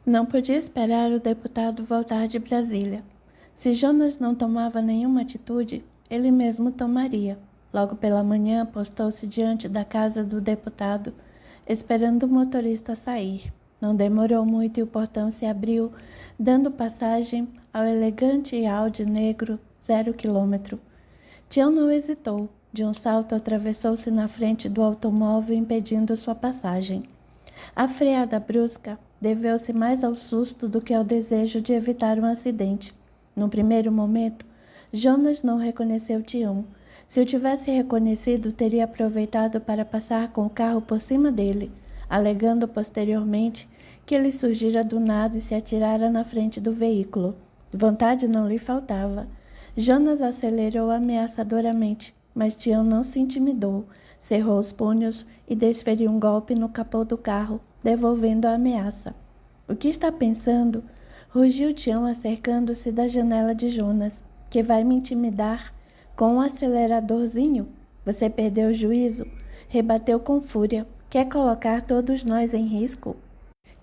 Não podia esperar o deputado voltar de Brasília. Se Jonas não tomava nenhuma atitude, ele mesmo tomaria. Logo pela manhã, postou-se diante da casa do deputado, esperando o motorista sair. Não demorou muito e o portão se abriu, dando passagem ao elegante Audi negro 0 km. Tião não hesitou. De um salto, atravessou-se na frente do automóvel, impedindo sua passagem. A freada brusca deveu-se mais ao susto do que ao desejo de evitar um acidente. No primeiro momento, Jonas não reconheceu Tião. Se o tivesse reconhecido, teria aproveitado para passar com o carro por cima dele, alegando posteriormente que ele surgira do nada e se atirara na frente do veículo. Vontade não lhe faltava. Jonas acelerou ameaçadoramente, mas Tião não se intimidou, cerrou os punhos e desferiu um golpe no capô do carro, devolvendo a ameaça. O que está pensando? Rugiu Tião, acercando-se da janela de Jonas. Que vai me intimidar? Com um aceleradorzinho? Você perdeu o juízo? Rebateu com fúria. Quer colocar todos nós em risco?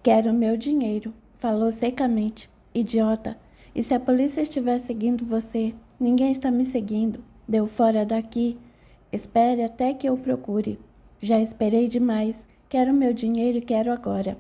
Quero meu dinheiro, falou secamente. Idiota! E se a polícia estiver seguindo você? Ninguém está me seguindo. Deu fora daqui. Espere até que eu procure. Já esperei demais. Quero meu dinheiro e quero agora.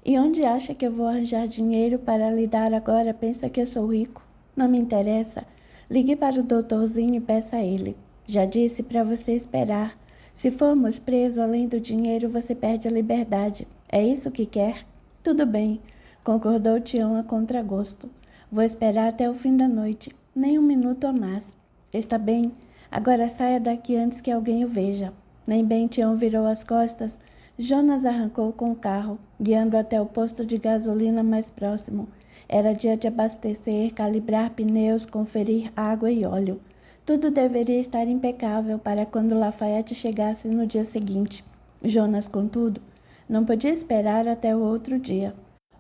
E onde acha que eu vou arranjar dinheiro para lhe dar agora? Pensa que eu sou rico? Não me interessa. Ligue para o doutorzinho e peça a ele. Já disse para você esperar. Se formos presos, além do dinheiro, você perde a liberdade. É isso que quer? Tudo bem, concordou Tião a contragosto. Vou esperar até o fim da noite, nem um minuto a mais. Está bem, agora saia daqui antes que alguém o veja. Nem bem Tião virou as costas, Jonas arrancou com o carro, guiando até o posto de gasolina mais próximo. Era dia de abastecer, calibrar pneus, conferir água e óleo. Tudo deveria estar impecável para quando Lafayette chegasse no dia seguinte. Jonas, contudo, não podia esperar até o outro dia.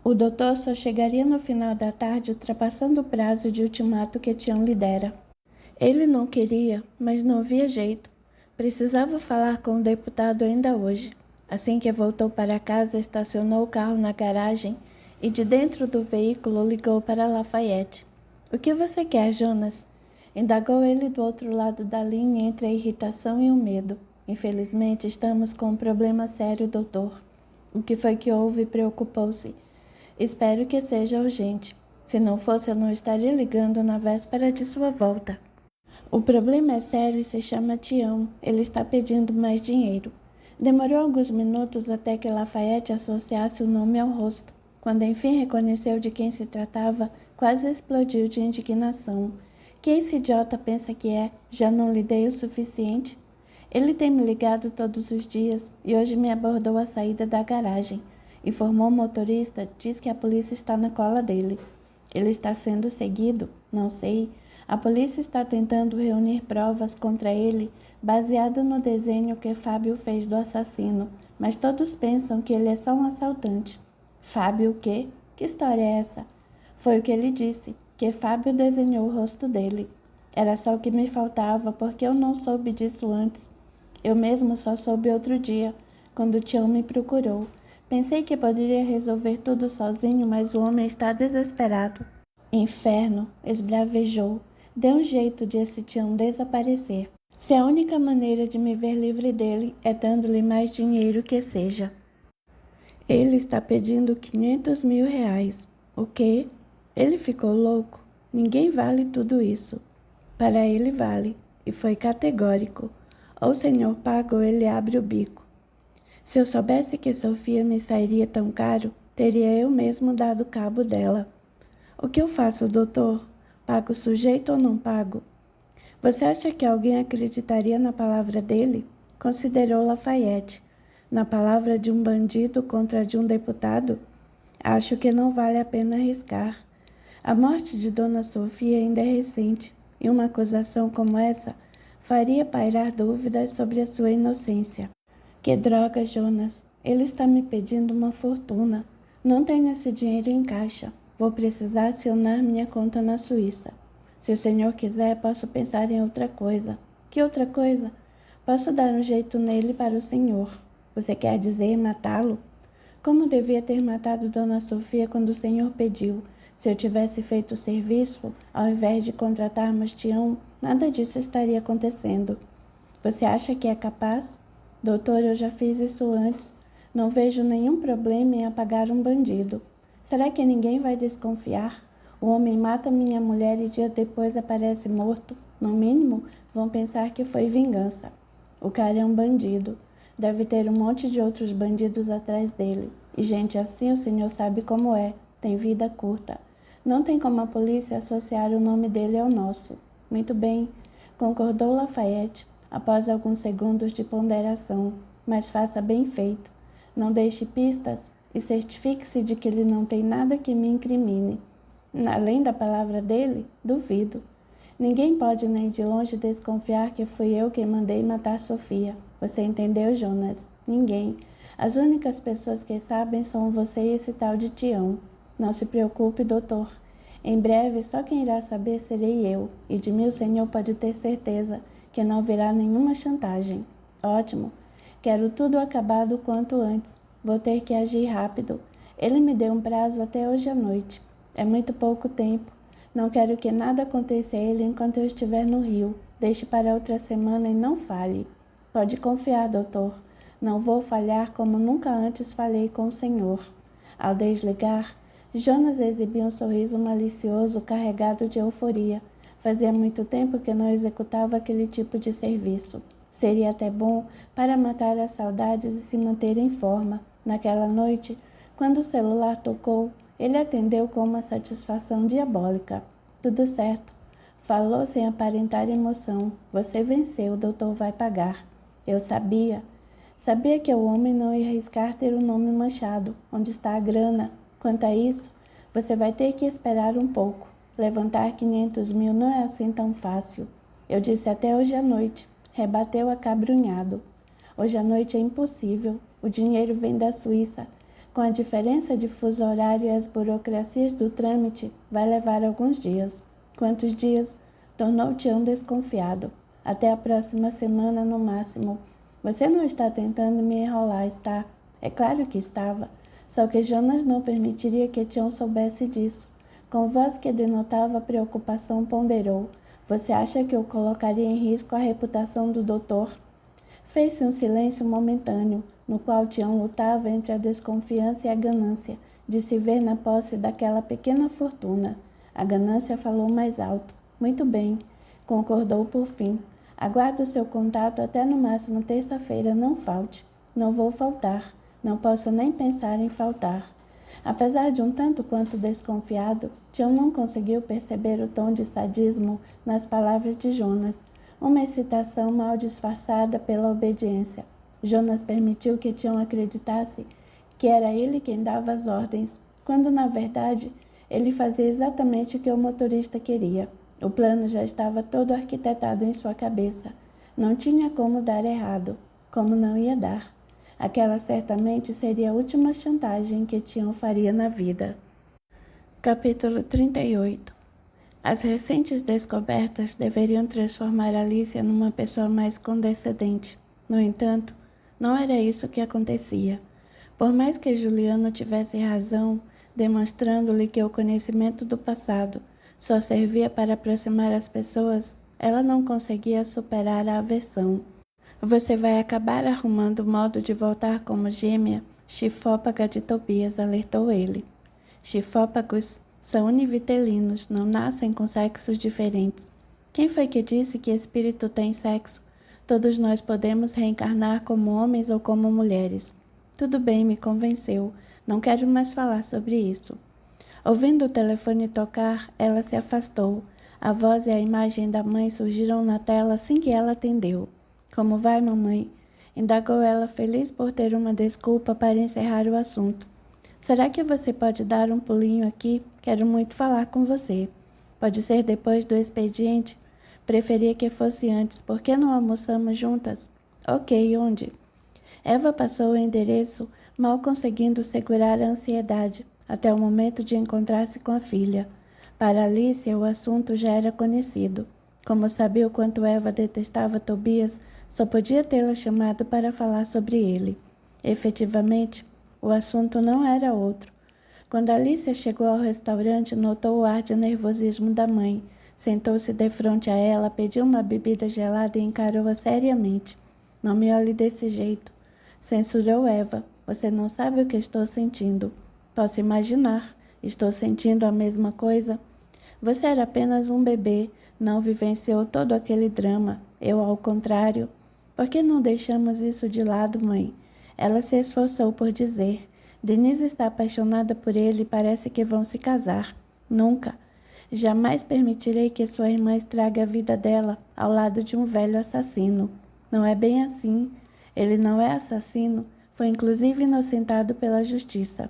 O doutor só chegaria no final da tarde, ultrapassando o prazo de ultimato que Tião lhe dera. Ele não queria, mas não havia jeito. Precisava falar com o deputado ainda hoje. Assim que voltou para casa, estacionou o carro na garagem e de dentro do veículo ligou para Lafayette. O que você quer, Jonas? Indagou ele do outro lado da linha entre a irritação e o medo. Infelizmente, estamos com um problema sério, doutor. O que foi que houve? Preocupou-se. Espero que seja urgente. Se não fosse, eu não estaria ligando na véspera de sua volta. O problema é sério e se chama Tião. Ele está pedindo mais dinheiro. Demorou alguns minutos até que Lafayette associasse o nome ao rosto. Quando enfim reconheceu de quem se tratava, quase explodiu de indignação. Que esse idiota pensa que é? Já não lhe dei o suficiente? Ele tem me ligado todos os dias e hoje me abordou à saída da garagem. Informou o motorista, diz que a polícia está na cola dele. Ele está sendo seguido? Não sei. A polícia está tentando reunir provas contra ele, baseada no desenho que Fábio fez do assassino, mas todos pensam que ele é só um assaltante. Fábio o quê? Que história é essa? Foi o que ele disse, que Fábio desenhou o rosto dele. Era só o que me faltava, porque eu não soube disso antes. Eu mesmo só soube outro dia, quando o Tião me procurou. Pensei que poderia resolver tudo sozinho, mas o homem está desesperado. Inferno, esbravejou. Dê um jeito de esse Tião desaparecer. Se a única maneira de me ver livre dele é dando-lhe mais dinheiro que seja. Ele está pedindo 500 mil reais. O quê? Ele ficou louco. Ninguém vale tudo isso. Para ele vale, e foi categórico. Ou o senhor paga ou ele abre o bico. Se eu soubesse que Sofia me sairia tão caro, teria eu mesmo dado cabo dela. O que eu faço, doutor? Pago o sujeito ou não pago? Você acha que alguém acreditaria na palavra dele? Considerou Lafayette. Na palavra de um bandido contra a de um deputado? Acho que não vale a pena arriscar. A morte de Dona Sofia ainda é recente, e uma acusação como essa faria pairar dúvidas sobre a sua inocência. Que droga, Jonas! Ele está me pedindo uma fortuna. Não tenho esse dinheiro em caixa. Vou precisar acionar minha conta na Suíça. Se o senhor quiser, posso pensar em outra coisa. Que outra coisa? Posso dar um jeito nele para o senhor. Você quer dizer matá-lo? Como devia ter matado Dona Sofia quando o senhor pediu? Se eu tivesse feito o serviço, ao invés de contratarmos Tião, nada disso estaria acontecendo. Você acha que é capaz? Doutor, eu já fiz isso antes. Não vejo nenhum problema em apagar um bandido. Será que ninguém vai desconfiar? O homem mata minha mulher e dias depois aparece morto. No mínimo, vão pensar que foi vingança. O cara é um bandido. Deve ter um monte de outros bandidos atrás dele. E gente assim o senhor sabe como é. Tem vida curta. Não tem como a polícia associar o nome dele ao nosso. Muito bem, concordou Lafayette, após alguns segundos de ponderação. Mas faça bem feito. Não deixe pistas e certifique-se de que ele não tem nada que me incrimine. Além da palavra dele, duvido. Ninguém pode nem de longe desconfiar que fui eu quem mandei matar Sofia. Você entendeu, Jonas? Ninguém. As únicas pessoas que sabem são você e esse tal de Tião. Não se preocupe, doutor. Em breve, só quem irá saber serei eu, e de mim o senhor pode ter certeza que não virá nenhuma chantagem. Ótimo. Quero tudo acabado quanto antes. Vou ter que agir rápido. Ele me deu um prazo até hoje à noite. É muito pouco tempo. Não quero que nada aconteça a ele enquanto eu estiver no Rio. Deixe para outra semana e não falhe. Pode confiar, doutor. Não vou falhar como nunca antes falhei com o senhor. Ao desligar, Jonas exibiu um sorriso malicioso carregado de euforia. Fazia muito tempo que não executava aquele tipo de serviço. Seria até bom para matar as saudades e se manter em forma. Naquela noite, quando o celular tocou, ele atendeu com uma satisfação diabólica. Tudo certo. Falou sem aparentar emoção. Você venceu, o doutor vai pagar. Eu sabia. Sabia que o homem não ia arriscar ter o nome manchado. Onde está a grana? Quanto a isso, você vai ter que esperar um pouco. Levantar 500 mil não é assim tão fácil. Eu disse até hoje à noite. Rebateu acabrunhado. Hoje à noite é impossível. O dinheiro vem da Suíça. Com a diferença de fuso horário e as burocracias do trâmite, vai levar alguns dias. Quantos dias? Tornou Tião desconfiado. Até a próxima semana no máximo. Você não está tentando me enrolar, está? É claro que estava. Só que Jonas não permitiria que Tião soubesse disso. Com voz que denotava preocupação, ponderou. Você acha que eu colocaria em risco a reputação do doutor? Fez-se um silêncio momentâneo, no qual Tião lutava entre a desconfiança e a ganância de se ver na posse daquela pequena fortuna. A ganância falou mais alto. Muito bem, concordou por fim. Aguardo seu contato até no máximo terça-feira, não falte. Não vou faltar. Não posso nem pensar em faltar. Apesar de um tanto quanto desconfiado, Tião não conseguiu perceber o tom de sadismo nas palavras de Jonas, uma excitação mal disfarçada pela obediência. Jonas permitiu que Tião acreditasse que era ele quem dava as ordens, quando na verdade ele fazia exatamente o que o motorista queria. O plano já estava todo arquitetado em sua cabeça. Não tinha como dar errado, como não ia dar. Aquela certamente seria a última chantagem que Tião faria na vida. Capítulo 38. As recentes descobertas deveriam transformar Alicia numa pessoa mais condescendente. No entanto, não era isso que acontecia. Por mais que Juliano tivesse razão, demonstrando-lhe que o conhecimento do passado só servia para aproximar as pessoas, ela não conseguia superar a aversão. Você vai acabar arrumando modo de voltar como gêmea, chifópaga de Tobias, alertou ele. Chifópagos são univitelinos, não nascem com sexos diferentes. Quem foi que disse que espírito tem sexo? Todos nós podemos reencarnar como homens ou como mulheres. Tudo bem, me convenceu. Não quero mais falar sobre isso. Ouvindo o telefone tocar, ela se afastou. A voz e a imagem da mãe surgiram na tela assim que ela atendeu. Como vai, mamãe? Indagou ela, feliz por ter uma desculpa para encerrar o assunto. Será que você pode dar um pulinho aqui? Quero muito falar com você. Pode ser depois do expediente? Preferia que fosse antes. Por que não almoçamos juntas? Ok, onde? Eva passou o endereço, mal conseguindo segurar a ansiedade, até o momento de encontrar-se com a filha. Para Alicia, o assunto já era conhecido. Como sabia o quanto Eva detestava Tobias, só podia tê-la chamado para falar sobre ele. Efetivamente, o assunto não era outro. Quando Alicia chegou ao restaurante, notou o ar de nervosismo da mãe. Sentou-se defronte a ela, pediu uma bebida gelada e encarou-a seriamente. Não me olhe desse jeito, censurou Eva. Você não sabe o que estou sentindo. Posso imaginar. Estou sentindo a mesma coisa. Você era apenas um bebê, não vivenciou todo aquele drama. Eu, ao contrário. Por que não deixamos isso de lado, mãe? Ela se esforçou por dizer. Denise está apaixonada por ele e parece que vão se casar. Nunca. Jamais permitirei que sua irmã estrague a vida dela ao lado de um velho assassino. Não é bem assim. Ele não é assassino. Foi inclusive inocentado pela justiça.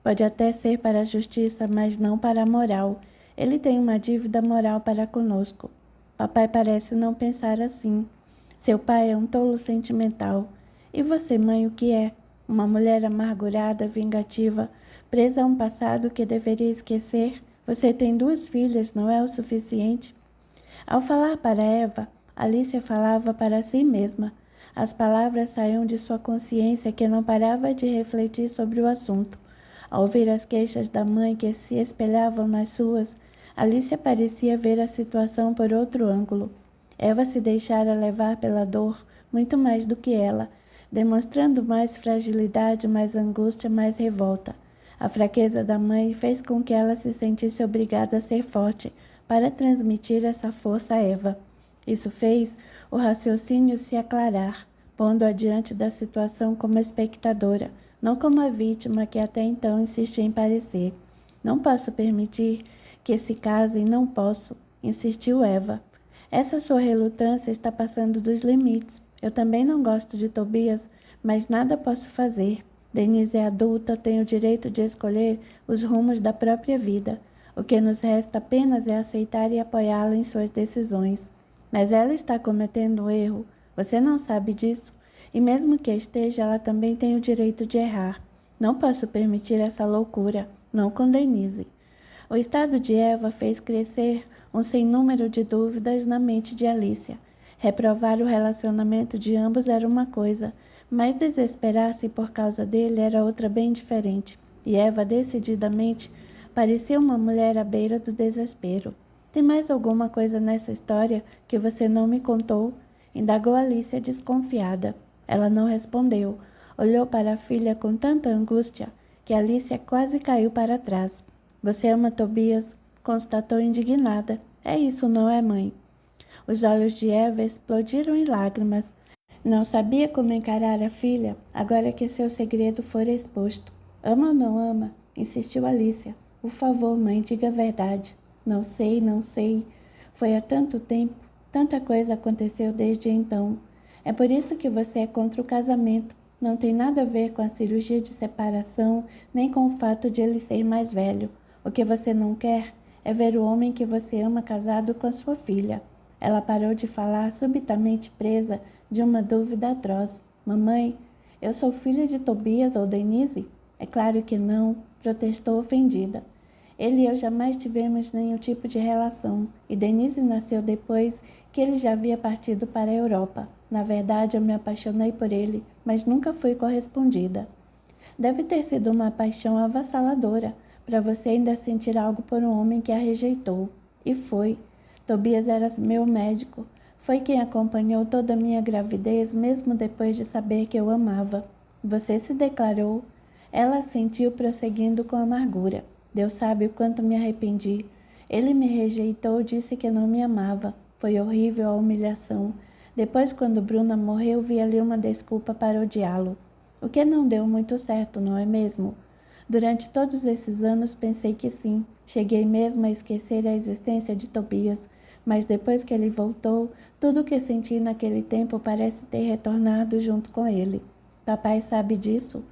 Pode até ser para a justiça, mas não para a moral. Ele tem uma dívida moral para conosco. Papai parece não pensar assim. Seu pai é um tolo sentimental. E você, mãe, o que é? Uma mulher amargurada, vingativa, presa a um passado que deveria esquecer? Você tem 2 filhas, não é o suficiente? Ao falar para Eva, Alicia falava para si mesma. As palavras saíam de sua consciência que não parava de refletir sobre o assunto. Ao ouvir as queixas da mãe que se espelhavam nas suas, Alicia parecia ver a situação por outro ângulo. Eva se deixara levar pela dor muito mais do que ela, demonstrando mais fragilidade, mais angústia, mais revolta. A fraqueza da mãe fez com que ela se sentisse obrigada a ser forte para transmitir essa força a Eva. Isso fez o raciocínio se aclarar, pondo-a diante da situação como espectadora, não como a vítima que até então insistia em parecer. Não posso permitir que se casem, não posso, insistiu Eva. Essa sua relutância está passando dos limites. Eu também não gosto de Tobias, mas nada posso fazer. Denise é adulta, tem o direito de escolher os rumos da própria vida. O que nos resta apenas é aceitar e apoiá-la em suas decisões. Mas ela está cometendo um erro. Você não sabe disso? E mesmo que esteja, ela também tem o direito de errar. Não posso permitir essa loucura. Não com Denise. O estado de Eva fez crescer um sem número de dúvidas na mente de Alicia. Reprovar o relacionamento de ambos era uma coisa, mas desesperar-se por causa dele era outra bem diferente. E Eva, decididamente, parecia uma mulher à beira do desespero. Tem mais alguma coisa nessa história que você não me contou? Indagou Alicia, desconfiada. Ela não respondeu. Olhou para a filha com tanta angústia que Alicia quase caiu para trás. Você ama Tobias? Constatou indignada. É isso, não é, mãe? Os olhos de Eva explodiram em lágrimas. Não sabia como encarar a filha, agora que seu segredo fora exposto. Ama ou não ama? Insistiu Alicia. Por favor, mãe, diga a verdade. Não sei, não sei. Foi há tanto tempo, tanta coisa aconteceu desde então. É por isso que você é contra o casamento. Não tem nada a ver com a cirurgia de separação, nem com o fato de ele ser mais velho. O que você não quer é ver o homem que você ama casado com a sua filha. Ela parou de falar, subitamente presa de uma dúvida atroz. Mamãe, eu sou filha de Tobias ou Denise? É claro que não, protestou ofendida. Ele e eu jamais tivemos nenhum tipo de relação, e Denise nasceu depois que ele já havia partido para a Europa. Na verdade, eu me apaixonei por ele, mas nunca fui correspondida. Deve ter sido uma paixão avassaladora, para você ainda sentir algo por um homem que a rejeitou. E foi. Tobias era meu médico. Foi quem acompanhou toda a minha gravidez, mesmo depois de saber que eu amava. Você se declarou. Ela assentiu, prosseguindo com amargura. Deus sabe o quanto me arrependi. Ele me rejeitou, disse que não me amava. Foi horrível a humilhação. Depois, quando Bruna morreu, vi ali uma desculpa para odiá-lo. O que não deu muito certo, não é mesmo? Durante todos esses anos pensei que sim. Cheguei mesmo a esquecer a existência de Tobias. Mas depois que ele voltou, tudo o que senti naquele tempo parece ter retornado junto com ele. Papai sabe disso?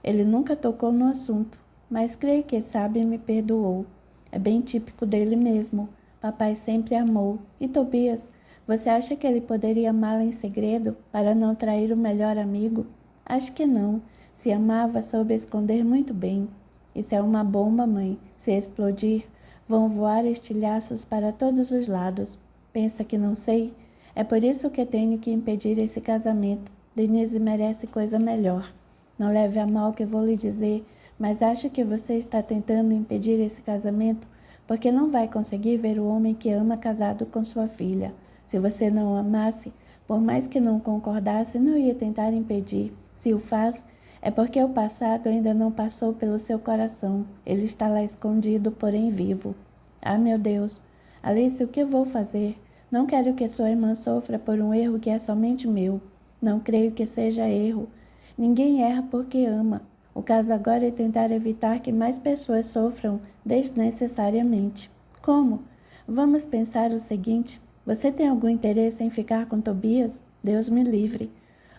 Ele nunca tocou no assunto, mas creio que sabe e me perdoou. É bem típico dele mesmo. Papai sempre amou. E Tobias, você acha que ele poderia amá-la em segredo para não trair o melhor amigo? Acho que não. Se amava, soube esconder muito bem. Isso é uma bomba, mãe. Se explodir, vão voar estilhaços para todos os lados. Pensa que não sei? É por isso que tenho que impedir esse casamento. Denise merece coisa melhor. Não leve a mal o que vou lhe dizer, mas acho que você está tentando impedir esse casamento porque não vai conseguir ver o homem que ama casado com sua filha. Se você não o amasse, por mais que não concordasse, não ia tentar impedir. Se o faz, é porque o passado ainda não passou pelo seu coração. Ele está lá escondido, porém vivo. Ah, meu Deus! Alice, o que vou fazer? Não quero que sua irmã sofra por um erro que é somente meu. Não creio que seja erro. Ninguém erra porque ama. O caso agora é tentar evitar que mais pessoas sofram desnecessariamente. Como? Vamos pensar o seguinte. Você tem algum interesse em ficar com Tobias? Deus me livre.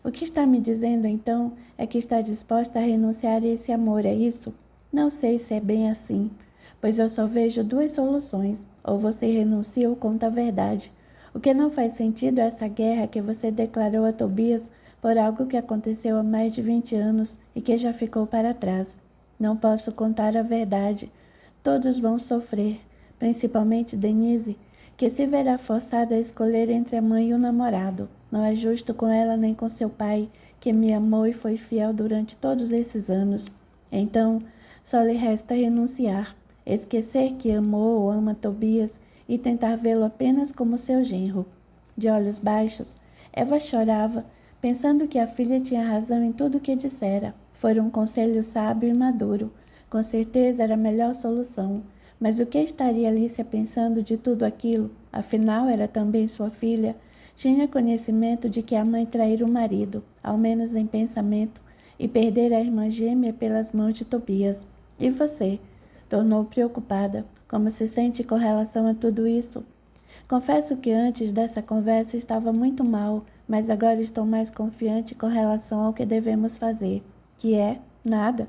O que está me dizendo, então, é que está disposta a renunciar a esse amor, é isso? Não sei se é bem assim, pois eu só vejo duas soluções. Ou você renuncia ou conta a verdade. O que não faz sentido é essa guerra que você declarou a Tobias por algo que aconteceu há mais de 20 anos e que já ficou para trás. Não posso contar a verdade. Todos vão sofrer, principalmente Denise, que se verá forçada a escolher entre a mãe e o namorado. Não é justo com ela nem com seu pai, que me amou e foi fiel durante todos esses anos. Então, só lhe resta renunciar, esquecer que amou ou ama Tobias e tentar vê-lo apenas como seu genro. De olhos baixos, Eva chorava, pensando que a filha tinha razão em tudo o que dissera. Foi um conselho sábio e maduro. Com certeza era a melhor solução. Mas o que estaria Alicia pensando de tudo aquilo? Afinal, era também sua filha. Tinha conhecimento de que a mãe traíra o marido, ao menos em pensamento, e perder a irmã gêmea pelas mãos de Tobias. E você? Tornou preocupada. Como se sente com relação a tudo isso? Confesso que antes dessa conversa estava muito mal, mas agora estou mais confiante com relação ao que devemos fazer, que é nada.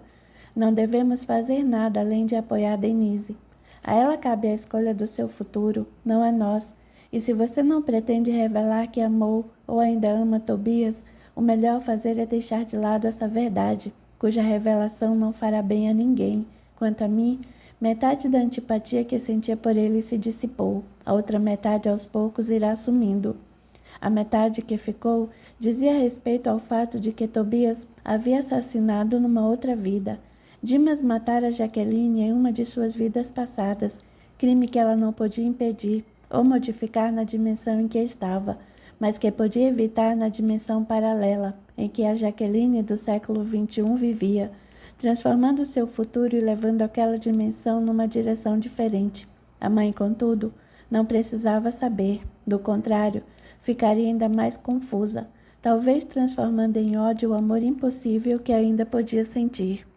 Não devemos fazer nada além de apoiar Denise. A ela cabe a escolha do seu futuro, não a nós. E se você não pretende revelar que amou ou ainda ama Tobias, o melhor a fazer é deixar de lado essa verdade, cuja revelação não fará bem a ninguém. Quanto a mim, metade da antipatia que sentia por ele se dissipou, a outra metade aos poucos irá sumindo. A metade que ficou dizia respeito ao fato de que Tobias havia assassinado numa outra vida. Dimas matara Jaqueline em uma de suas vidas passadas, crime que ela não podia impedir ou modificar na dimensão em que estava, mas que podia evitar na dimensão paralela em que a Jaqueline do século XXI vivia, transformando seu futuro e levando aquela dimensão numa direção diferente. A mãe, contudo, não precisava saber. Do contrário, ficaria ainda mais confusa, talvez transformando em ódio o amor impossível que ainda podia sentir.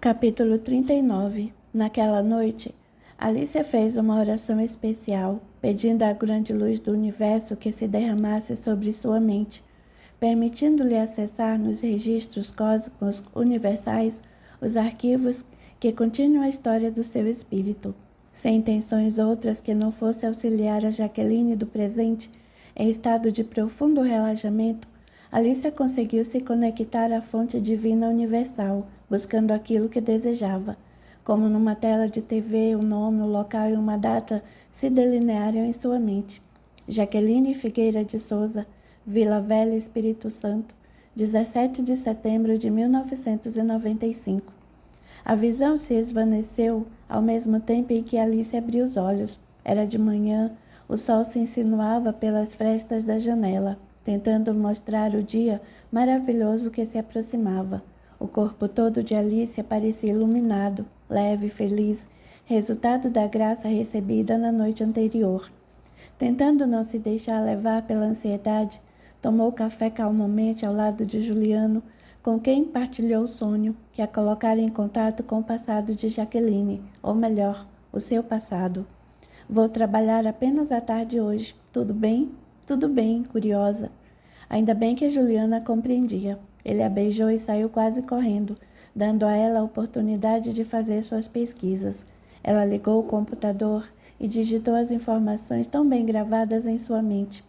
Capítulo 39. Naquela noite, Alicia fez uma oração especial, pedindo à grande luz do universo que se derramasse sobre sua mente, permitindo-lhe acessar nos registros cósmicos universais os arquivos que continham a história do seu espírito. Sem intenções outras que não fosse auxiliar a Jaqueline do presente em estado de profundo relaxamento, Alicia conseguiu se conectar à fonte divina universal, buscando aquilo que desejava. Como numa tela de TV, o nome, o local e uma data se delinearam em sua mente. Jaqueline Figueira de Souza, Vila Velha, Espírito Santo, 17 de setembro de 1995. A visão se esvaneceu ao mesmo tempo em que Alice abriu os olhos. Era de manhã, o sol se insinuava pelas frestas da janela, tentando mostrar o dia maravilhoso que se aproximava. O corpo todo de Alice parecia iluminado, leve e feliz, resultado da graça recebida na noite anterior. Tentando não se deixar levar pela ansiedade, tomou café calmamente ao lado de Juliano, com quem partilhou o sonho que a colocara em contato com o passado de Jaqueline, ou melhor, o seu passado. Vou trabalhar apenas à tarde hoje. Tudo bem? Tudo bem, curiosa. Ainda bem que Juliana compreendia. Ele a beijou e saiu quase correndo, dando a ela a oportunidade de fazer suas pesquisas. Ela ligou o computador e digitou as informações tão bem gravadas em sua mente.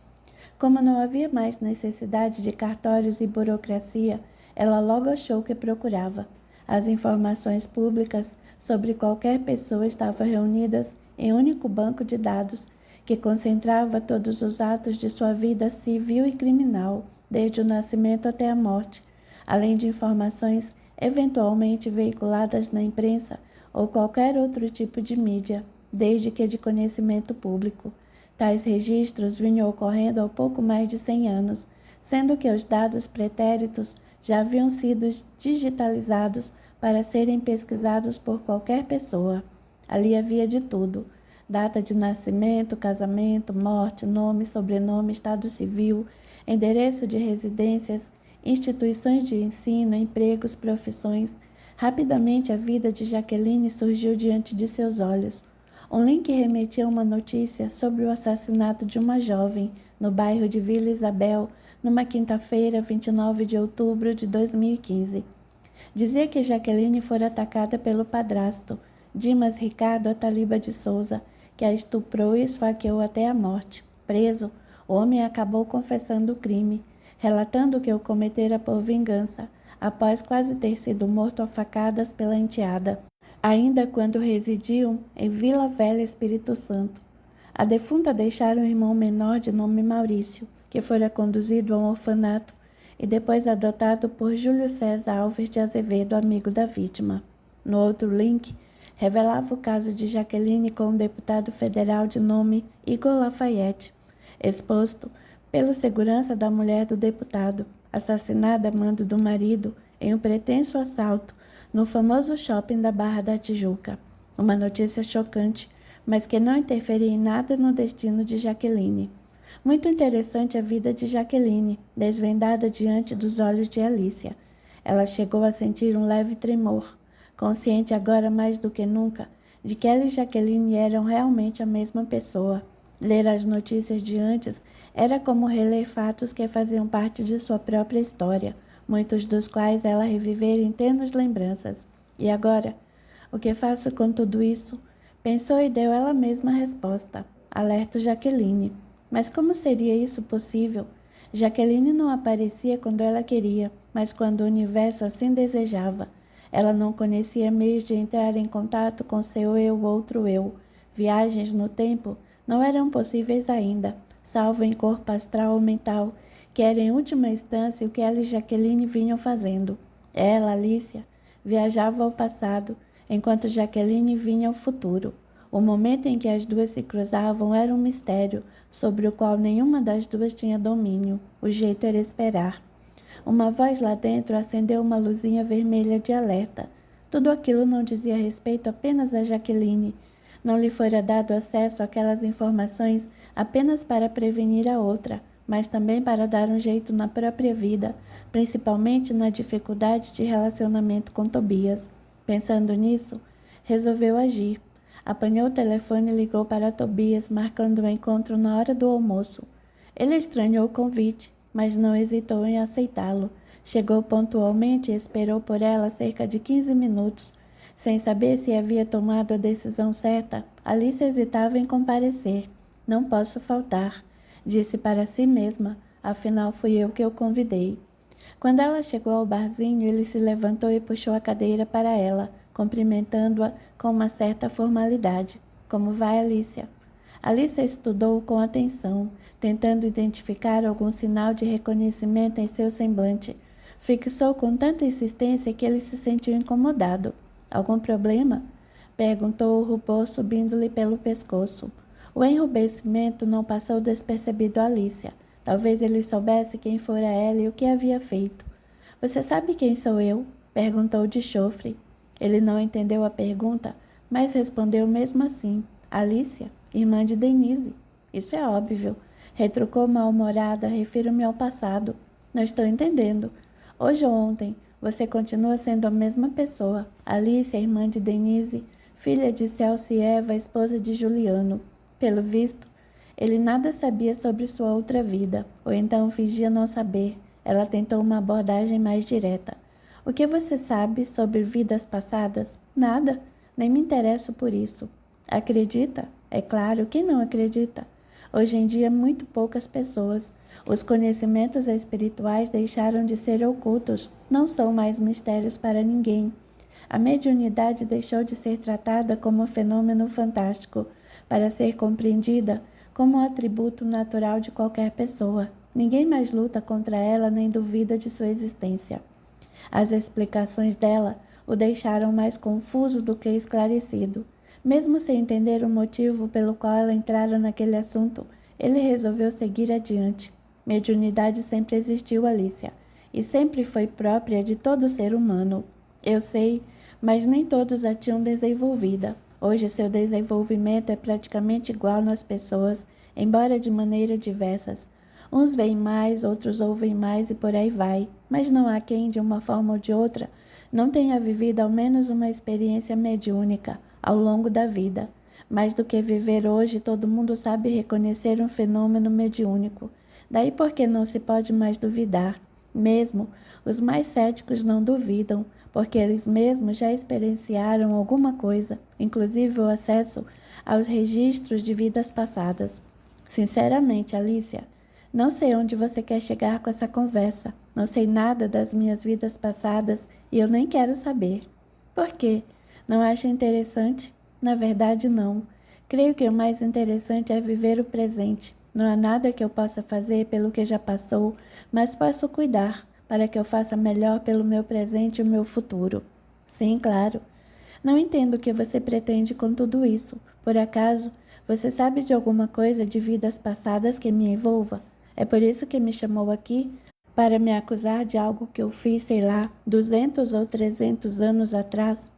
Como não havia mais necessidade de cartórios e burocracia, ela logo achou o que procurava. As informações públicas sobre qualquer pessoa estavam reunidas em um único banco de dados que concentrava todos os atos de sua vida civil e criminal, desde o nascimento até a morte, além de informações eventualmente veiculadas na imprensa ou qualquer outro tipo de mídia, desde que de conhecimento público. Tais registros vinham ocorrendo há pouco mais de 100 anos, sendo que os dados pretéritos já haviam sido digitalizados para serem pesquisados por qualquer pessoa. Ali havia de tudo: data de nascimento, casamento, morte, nome, sobrenome, estado civil, endereço de residências, instituições de ensino, empregos, profissões. Rapidamente a vida de Jaqueline surgiu diante de seus olhos. Um link remetia a uma notícia sobre o assassinato de uma jovem no bairro de Vila Isabel, numa quinta-feira, 29 de outubro de 2015. Dizia que Jaqueline fora atacada pelo padrasto, Dimas Ricardo Ataliba de Souza, que a estuprou e esfaqueou até a morte. Preso, o homem acabou confessando o crime, relatando que o cometera por vingança, após quase ter sido morto a facadas pela enteada, ainda quando residiam em Vila Velha, Espírito Santo. A defunta deixara um irmão menor de nome Maurício, que fora conduzido a um orfanato e depois adotado por Júlio César Alves de Azevedo, amigo da vítima. No outro link, revelava o caso de Jaqueline com um deputado federal de nome Igor Lafayette, exposto pelo segurança da mulher do deputado, assassinada a mando do marido em um pretenso assalto no famoso shopping da Barra da Tijuca. Uma notícia chocante, mas que não interferia em nada no destino de Jaqueline. Muito interessante a vida de Jaqueline, desvendada diante dos olhos de Alicia. Ela chegou a sentir um leve tremor, consciente agora mais do que nunca de que ela e Jaqueline eram realmente a mesma pessoa. Ler as notícias de antes era como reler fatos que faziam parte de sua própria história, muitos dos quais ela revivera em tenues lembranças. E agora? O que faço com tudo isso? Pensou e deu ela mesma a resposta. Alerto Jaqueline. Mas como seria isso possível? Jaqueline não aparecia quando ela queria, mas quando o universo assim desejava. Ela não conhecia meios de entrar em contato com seu eu, outro eu. Viagens no tempo não eram possíveis ainda. salvo em corpo astral ou mental, que era em última instância o que ela e Jaqueline vinham fazendo. Ela, Alicia, viajava ao passado, enquanto Jaqueline vinha ao futuro. O momento em que as duas se cruzavam era um mistério, sobre o qual nenhuma das duas tinha domínio. O jeito era esperar. Uma voz lá dentro acendeu uma luzinha vermelha de alerta. Tudo aquilo não dizia respeito apenas a Jaqueline. Não lhe fora dado acesso àquelas informações apenas para prevenir a outra, mas também para dar um jeito na própria vida, principalmente na dificuldade de relacionamento com Tobias. Pensando nisso, resolveu agir. Apanhou o telefone e ligou para Tobias, marcando o encontro na hora do almoço. Ele estranhou o convite, mas não hesitou em aceitá-lo. Chegou pontualmente e esperou por ela cerca de 15 minutos. Sem saber se havia tomado a decisão certa, Alice hesitava em comparecer. Não posso faltar, disse para si mesma, afinal fui eu que o convidei. Quando ela chegou ao barzinho, ele se levantou e puxou a cadeira para ela, cumprimentando-a com uma certa formalidade. Como vai, Alicia? Alicia estudou com atenção, tentando identificar algum sinal de reconhecimento em seu semblante. Fixou com tanta insistência que ele se sentiu incomodado. Algum problema? Perguntou o rubor subindo-lhe pelo pescoço. O enrubescimento não passou despercebido a Alicia. Talvez ele soubesse quem fora ela e o que havia feito. Você sabe quem sou eu? Perguntou de chofre. Ele não entendeu a pergunta, mas respondeu mesmo assim. Alicia, irmã de Denise. Isso é óbvio. Retrucou mal-humorada, refiro-me ao passado. Não estou entendendo. Hoje ou ontem, você continua sendo a mesma pessoa. Alicia, irmã de Denise, filha de Celso e Eva, esposa de Juliano. Pelo visto, ele nada sabia sobre sua outra vida, ou então fingia não saber. Ela tentou uma abordagem mais direta. O que você sabe sobre vidas passadas? Nada. Nem me interesso por isso. Acredita? É claro, quem não acredita? Hoje em dia, muito poucas pessoas. Os conhecimentos espirituais deixaram de ser ocultos, não são mais mistérios para ninguém. A mediunidade deixou de ser tratada como um fenômeno fantástico, para ser compreendida como um atributo natural de qualquer pessoa. Ninguém mais luta contra ela nem duvida de sua existência. As explicações dela o deixaram mais confuso do que esclarecido. Mesmo sem entender o motivo pelo qual ela entrara naquele assunto, ele resolveu seguir adiante. Mediunidade sempre existiu, Alicia, e sempre foi própria de todo ser humano. Eu sei, mas nem todos a tinham desenvolvida. Hoje seu desenvolvimento é praticamente igual nas pessoas, embora de maneira diversas. Uns veem mais, outros ouvem mais e por aí vai, mas não há quem, de uma forma ou de outra, não tenha vivido ao menos uma experiência mediúnica ao longo da vida. Mais do que viver hoje, todo mundo sabe reconhecer um fenômeno mediúnico. Daí porque não se pode mais duvidar. Mesmo os mais céticos não duvidam, porque eles mesmos já experienciaram alguma coisa, inclusive o acesso aos registros de vidas passadas. Sinceramente, Alicia, não sei onde você quer chegar com essa conversa. Não sei nada das minhas vidas passadas e eu nem quero saber. Por quê? Não acha interessante? Na verdade, não. Creio que o mais interessante é viver o presente. Não há nada que eu possa fazer pelo que já passou, mas posso cuidar para que eu faça melhor pelo meu presente e o meu futuro. Sim, claro. Não entendo o que você pretende com tudo isso. Por acaso, você sabe de alguma coisa de vidas passadas que me envolva? É por isso que me chamou aqui? Para me acusar de algo que eu fiz, sei lá, 200 ou 300 anos atrás?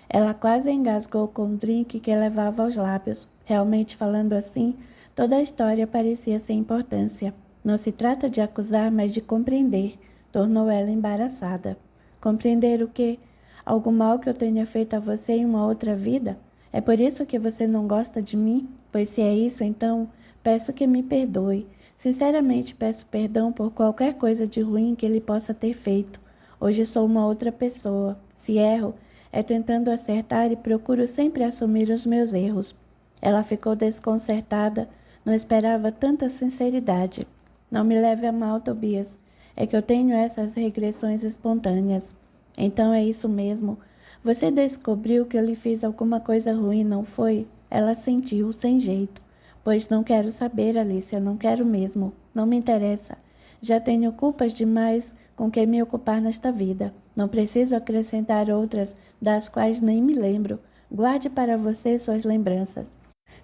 Ela quase engasgou com o drink que levava aos lábios. Realmente, falando assim, toda a história parecia sem importância. Não se trata de acusar, mas de compreender, tornou ela embaraçada. Compreender o quê? Algum mal que eu tenha feito a você em uma outra vida? É por isso que você não gosta de mim? Pois se é isso, então, peço que me perdoe. Sinceramente, peço perdão por qualquer coisa de ruim que ele possa ter feito. Hoje sou uma outra pessoa. Se erro, é tentando acertar e procuro sempre assumir os meus erros. Ela ficou desconcertada, não esperava tanta sinceridade. Não me leve a mal, Tobias. É que eu tenho essas regressões espontâneas. Então é isso mesmo. Você descobriu que eu lhe fiz alguma coisa ruim, não foi? Ela sentiu, sem jeito. Pois não quero saber, Alicia, não quero mesmo. Não me interessa. Já tenho culpas demais com que me ocupar nesta vida. Não preciso acrescentar outras das quais nem me lembro. Guarde para você suas lembranças.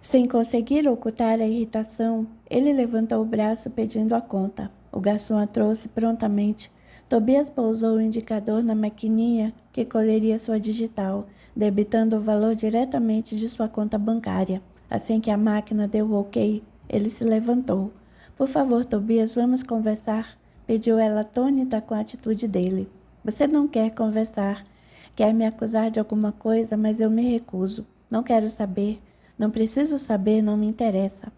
Sem conseguir ocultar a irritação, ele levantou o braço pedindo a conta. O garçom a trouxe prontamente. Tobias pousou o indicador na maquininha que colheria sua digital, debitando o valor diretamente de sua conta bancária. Assim que a máquina deu o ok, ele se levantou. Por favor, Tobias, vamos conversar, pediu ela atônita com a atitude dele. Você não quer conversar. Quer me acusar de alguma coisa, mas eu me recuso. Não quero saber. Não preciso saber, não me interessa.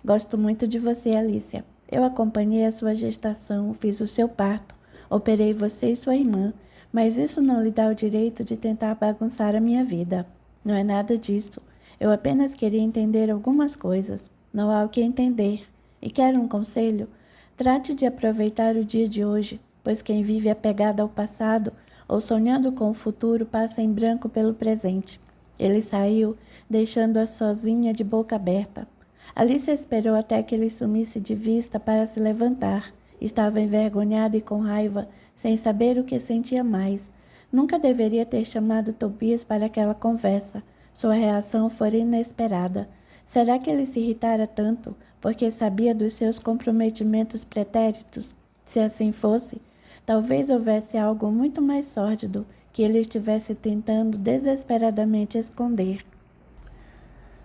Gosto muito de você, Alicia. Eu acompanhei a sua gestação, fiz o seu parto, operei você e sua irmã, mas isso não lhe dá o direito de tentar bagunçar a minha vida. Não é nada disso. Eu apenas queria entender algumas coisas. Não há o que entender. E quer um conselho? Trate de aproveitar o dia de hoje, pois quem vive apegado ao passado ou sonhando com o futuro passa em branco pelo presente. Ele saiu, deixando-a sozinha de boca aberta. Alicia esperou até que ele sumisse de vista para se levantar. Estava envergonhada e com raiva, sem saber o que sentia mais. Nunca deveria ter chamado Tobias para aquela conversa. Sua reação fora inesperada. Será que ele se irritara tanto porque sabia dos seus comprometimentos pretéritos? Se assim fosse, talvez houvesse algo muito mais sórdido que ele estivesse tentando desesperadamente esconder.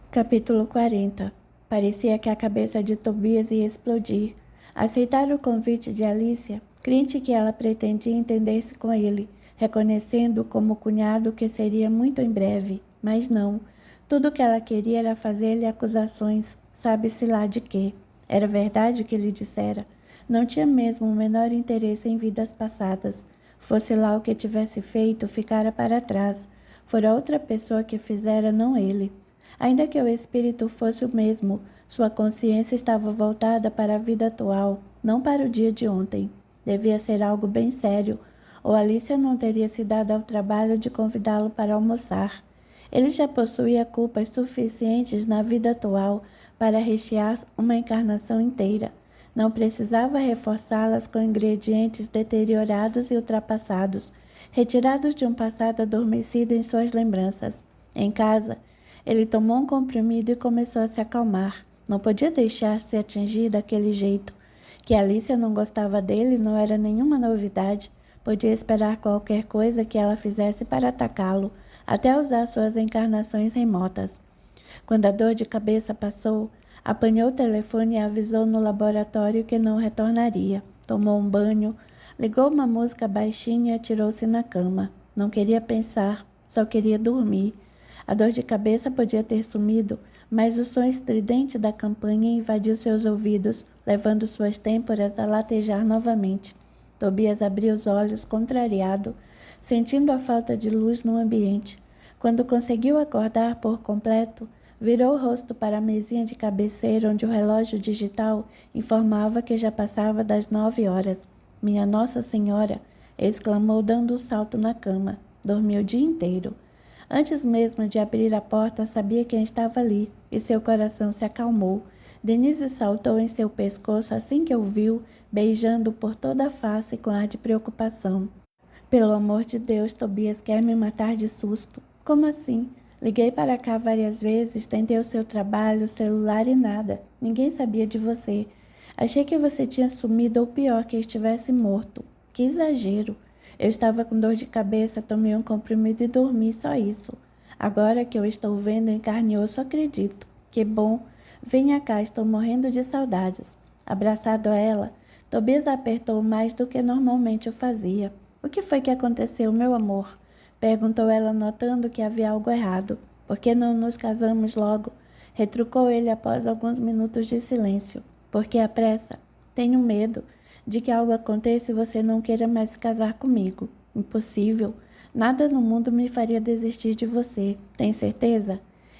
Capítulo 40. Parecia que a cabeça de Tobias ia explodir. Aceitar o convite de Alicia, crente que ela pretendia entender-se com ele, reconhecendo-o como cunhado que seria muito em breve. Mas não. Tudo o que ela queria era fazer-lhe acusações, sabe-se lá de quê. Era verdade o que lhe dissera. Não tinha mesmo o menor interesse em vidas passadas. Fosse lá o que tivesse feito, ficara para trás. Fora outra pessoa que fizera, não ele. Ainda que o espírito fosse o mesmo, sua consciência estava voltada para a vida atual, não para o dia de ontem. Devia ser algo bem sério, ou Alicia não teria se dado ao trabalho de convidá-lo para almoçar. Ele já possuía culpas suficientes na vida atual para rechear uma encarnação inteira. Não precisava reforçá-las com ingredientes deteriorados e ultrapassados, retirados de um passado adormecido em suas lembranças. Em casa, ele tomou um comprimido e começou a se acalmar. Não podia deixar-se atingir daquele jeito. Que Alicia não gostava dele não era nenhuma novidade. Podia esperar qualquer coisa que ela fizesse para atacá-lo, até usar suas encarnações remotas. Quando a dor de cabeça passou, apanhou o telefone e avisou no laboratório que não retornaria. Tomou um banho, ligou uma música baixinha e atirou-se na cama. Não queria pensar, só queria dormir. A dor de cabeça podia ter sumido, mas o som estridente da campainha invadiu seus ouvidos, levando suas têmporas a latejar novamente. Tobias abriu os olhos, contrariado, sentindo a falta de luz no ambiente. Quando conseguiu acordar por completo, virou o rosto para a mesinha de cabeceira onde o relógio digital informava que já passava das 9 horas. Minha Nossa Senhora! Exclamou dando um salto na cama. Dormiu o dia inteiro. Antes mesmo de abrir a porta, sabia quem estava ali, e seu coração se acalmou. Denise saltou em seu pescoço assim que o viu, beijando-o por toda a face com ar de preocupação. Pelo amor de Deus, Tobias quer me matar de susto. Como assim? Liguei para cá várias vezes, tentei o seu trabalho, celular e nada. Ninguém sabia de você. Achei que você tinha sumido ou pior, que estivesse morto. Que exagero! Eu estava com dor de cabeça, tomei um comprimido e dormi, só isso. Agora que eu estou vendo em carne e osso, acredito. Que bom! Venha cá, estou morrendo de saudades. Abraçado a ela, Tobias apertou mais do que normalmente o fazia. O que foi que aconteceu, meu amor? Perguntou ela, notando que havia algo errado. Por que não nos casamos logo? Retrucou ele após alguns minutos de silêncio. Por que a pressa? Tenho medo de que algo aconteça e você não queira mais se casar comigo. Impossível. Nada no mundo me faria desistir de você. Tem certeza?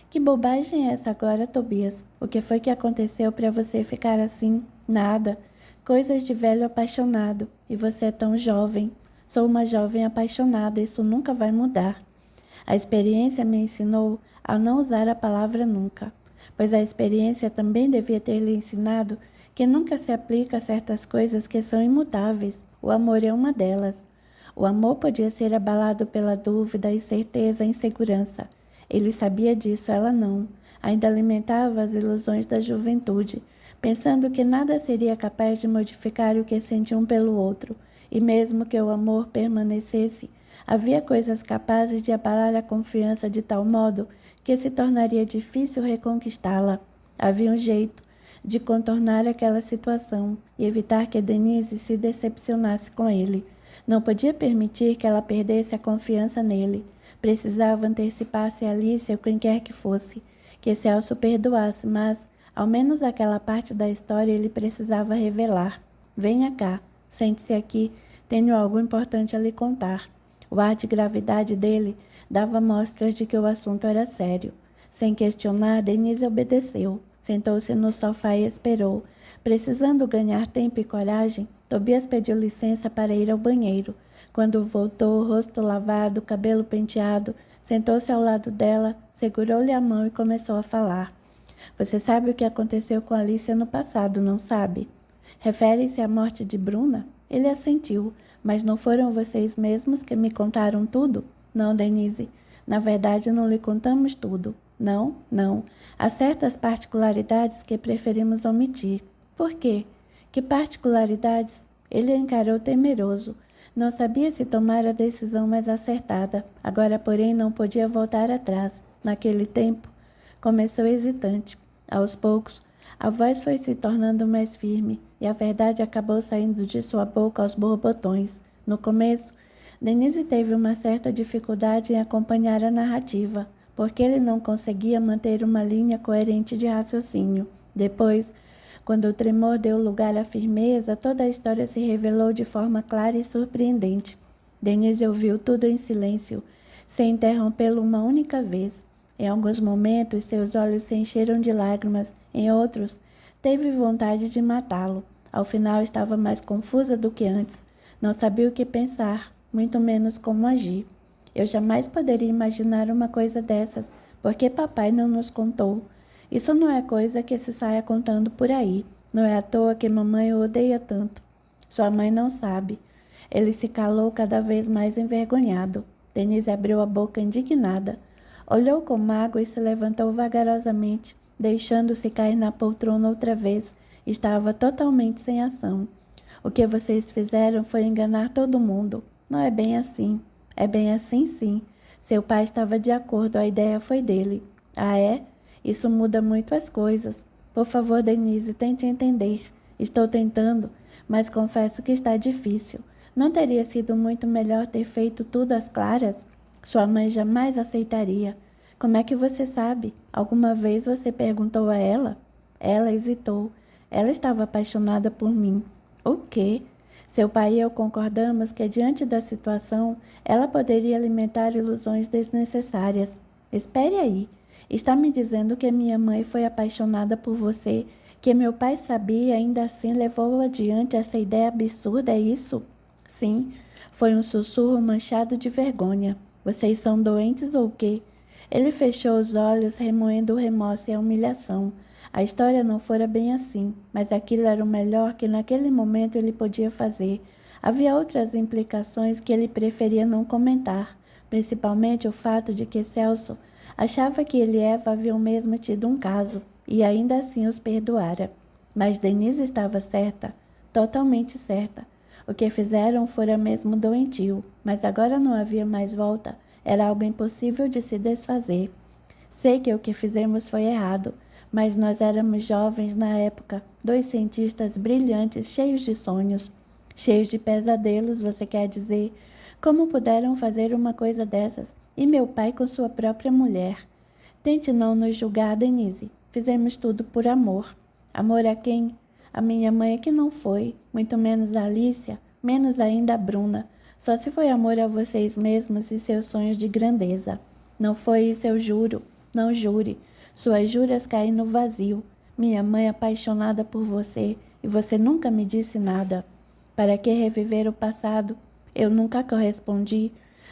Que bobagem é essa agora, Tobias? O que foi que aconteceu para você ficar assim? Nada. Coisas de velho apaixonado. E você é tão jovem. Sou uma jovem apaixonada, isso nunca vai mudar. A experiência me ensinou a não usar a palavra nunca. pois a experiência também devia ter lhe ensinado que nunca se aplica a certas coisas que são imutáveis. O amor é uma delas. O amor podia ser abalado pela dúvida, incerteza, insegurança. Ele sabia disso, ela não. Ainda alimentava as ilusões da juventude, pensando que nada seria capaz de modificar o que sentiam um pelo outro. E mesmo que o amor permanecesse, havia coisas capazes de abalar a confiança de tal modo que se tornaria difícil reconquistá-la. Havia um jeito de contornar aquela situação e evitar que Denise se decepcionasse com ele. Não podia permitir que ela perdesse a confiança nele. Precisava antecipar-se a Alice ou quem quer que fosse, que Celso perdoasse, mas, ao menos aquela parte da história, ele precisava revelar. Venha cá, sente-se aqui, tenho algo importante a lhe contar. O ar de gravidade dele dava mostras de que o assunto era sério. Sem questionar, Denise obedeceu. Sentou-se no sofá e esperou. Precisando ganhar tempo e coragem, Tobias pediu licença para ir ao banheiro. Quando voltou, rosto lavado, cabelo penteado, sentou-se ao lado dela, segurou-lhe a mão e começou a falar. Você sabe o que aconteceu com Alice no passado, não sabe? Refere-se à morte de Bruna? Ele assentiu. Mas não foram vocês mesmos que me contaram tudo? Não, Denise. Na verdade, não lhe contamos tudo. Não, não. Há certas particularidades que preferimos omitir. Por quê? Que particularidades? Ele a encarou temeroso. Não sabia se tomar a decisão mais acertada. Agora, porém, não podia voltar atrás. Naquele tempo, começou hesitante. Aos poucos, a voz foi se tornando mais firme e a verdade acabou saindo de sua boca aos borbotões. No começo, Denise teve uma certa dificuldade em acompanhar a narrativa, porque ele não conseguia manter uma linha coerente de raciocínio. Depois, quando o tremor deu lugar à firmeza, toda a história se revelou de forma clara e surpreendente. Denise ouviu tudo em silêncio, sem interrompê-lo uma única vez. Em alguns momentos, seus olhos se encheram de lágrimas, em outros, teve vontade de matá-lo. Ao final, estava mais confusa do que antes. Não sabia o que pensar, muito menos como agir. Eu jamais poderia imaginar uma coisa dessas, porque papai não nos contou. Isso não é coisa que se saia contando por aí. Não é à toa que mamãe o odeia tanto. Sua mãe não sabe. Ele se calou cada vez mais envergonhado. Denise abriu a boca indignada. Olhou com mágoa e se levantou vagarosamente, deixando-se cair na poltrona outra vez. Estava totalmente sem ação. O que vocês fizeram foi enganar todo mundo. Não é bem assim. É bem assim, sim. Seu pai estava de acordo, a ideia foi dele. Ah, é? Isso muda muito as coisas. Por favor, Denise, tente entender. Estou tentando, mas confesso que está difícil. Não teria sido muito melhor ter feito tudo às claras? Sua mãe jamais aceitaria. Como é que você sabe? Alguma vez você perguntou a ela? Ela hesitou. Ela estava apaixonada por mim. O quê? Seu pai e eu concordamos que, diante da situação, ela poderia alimentar ilusões desnecessárias. Espere aí. Está me dizendo que minha mãe foi apaixonada por você, que meu pai sabia e ainda assim levou adiante essa ideia absurda, é isso? Sim, foi um sussurro manchado de vergonha. Vocês são doentes ou quê? Ele fechou os olhos, remoendo o remorso e a humilhação. A história não fora bem assim, mas aquilo era o melhor que naquele momento ele podia fazer. Havia outras implicações que ele preferia não comentar, principalmente o fato de que Celso achava que ele e Eva haviam mesmo tido um caso, e ainda assim os perdoara. Mas Denise estava certa, totalmente certa. O que fizeram fora mesmo doentio, mas agora não havia mais volta. Era algo impossível de se desfazer. Sei que o que fizemos foi errado, mas nós éramos jovens na época, 2 cientistas brilhantes, cheios de sonhos, cheios de pesadelos, você quer dizer? Como puderam fazer uma coisa dessas? E meu pai com sua própria mulher. Tente não nos julgar, Denise. Fizemos tudo por amor. Amor a quem? A minha mãe é que não foi, muito menos a Alicia, menos ainda a Bruna. Só se foi amor a vocês mesmos e seus sonhos de grandeza. Não foi isso, eu juro. Não jure. Suas juras caem no vazio. Minha mãe apaixonada por você, e você nunca me disse nada. Para que reviver o passado? Eu nunca correspondi.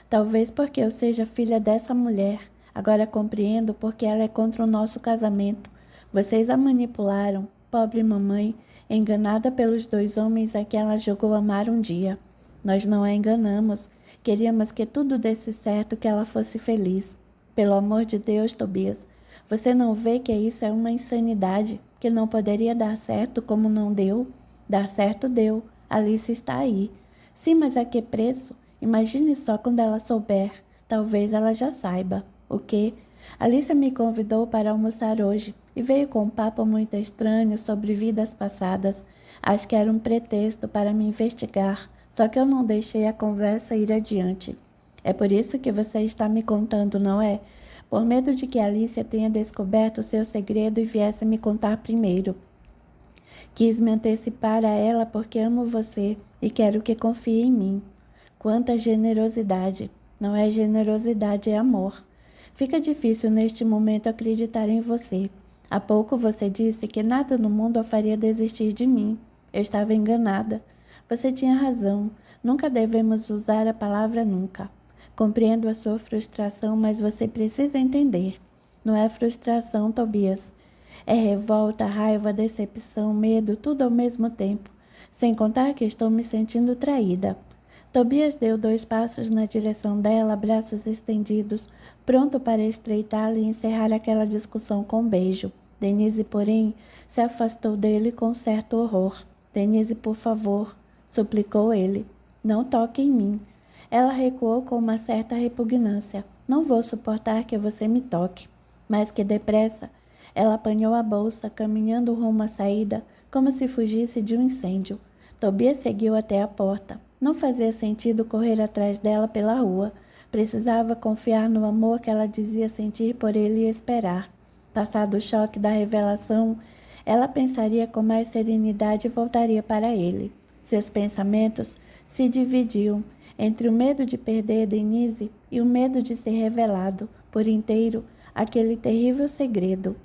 Talvez porque eu seja filha dessa mulher. Agora compreendo porque ela é contra o nosso casamento. Vocês a manipularam, pobre mamãe, enganada pelos 2 homens a que ela julgou amar um dia. Nós não a enganamos. Queríamos que tudo desse certo, que ela fosse feliz. Pelo amor de Deus, Tobias, você não vê que isso é uma insanidade, que não poderia dar certo como não deu? Dar certo deu. Alice está aí. Sim, mas a que preço? Imagine só quando ela souber. Talvez ela já saiba. O quê? Alice me convidou para almoçar hoje e veio com um papo muito estranho sobre vidas passadas. Acho que era um pretexto para me investigar, só que eu não deixei a conversa ir adiante. É por isso que você está me contando, não é? Por medo de que Alice tenha descoberto o seu segredo e viesse me contar primeiro. Quis me antecipar a ela porque amo você e quero que confie em mim. Quanta generosidade! Não é generosidade, é amor. Fica difícil neste momento acreditar em você. Há pouco você disse que nada no mundo a faria desistir de mim. Eu estava enganada. Você tinha razão. Nunca devemos usar a palavra nunca. Compreendo a sua frustração, mas você precisa entender. Não é frustração, Tobias. É revolta, raiva, decepção, medo, tudo ao mesmo tempo. Sem contar que estou me sentindo traída. Tobias deu 2 passos na direção dela, braços estendidos, pronto para estreitá-la e encerrar aquela discussão com um beijo. Denise, porém, se afastou dele com certo horror. Denise, por favor, suplicou ele. Não toque em mim. Ela recuou com uma certa repugnância. Não vou suportar que você me toque. Mas que depressa. Ela apanhou a bolsa, caminhando rumo à saída, como se fugisse de um incêndio. Tobias seguiu até a porta. Não fazia sentido correr atrás dela pela rua. Precisava confiar no amor que ela dizia sentir por ele e esperar. Passado o choque da revelação, ela pensaria com mais serenidade e voltaria para ele. Seus pensamentos se dividiam entre o medo de perder Denise e o medo de ser revelado, por inteiro, aquele terrível segredo.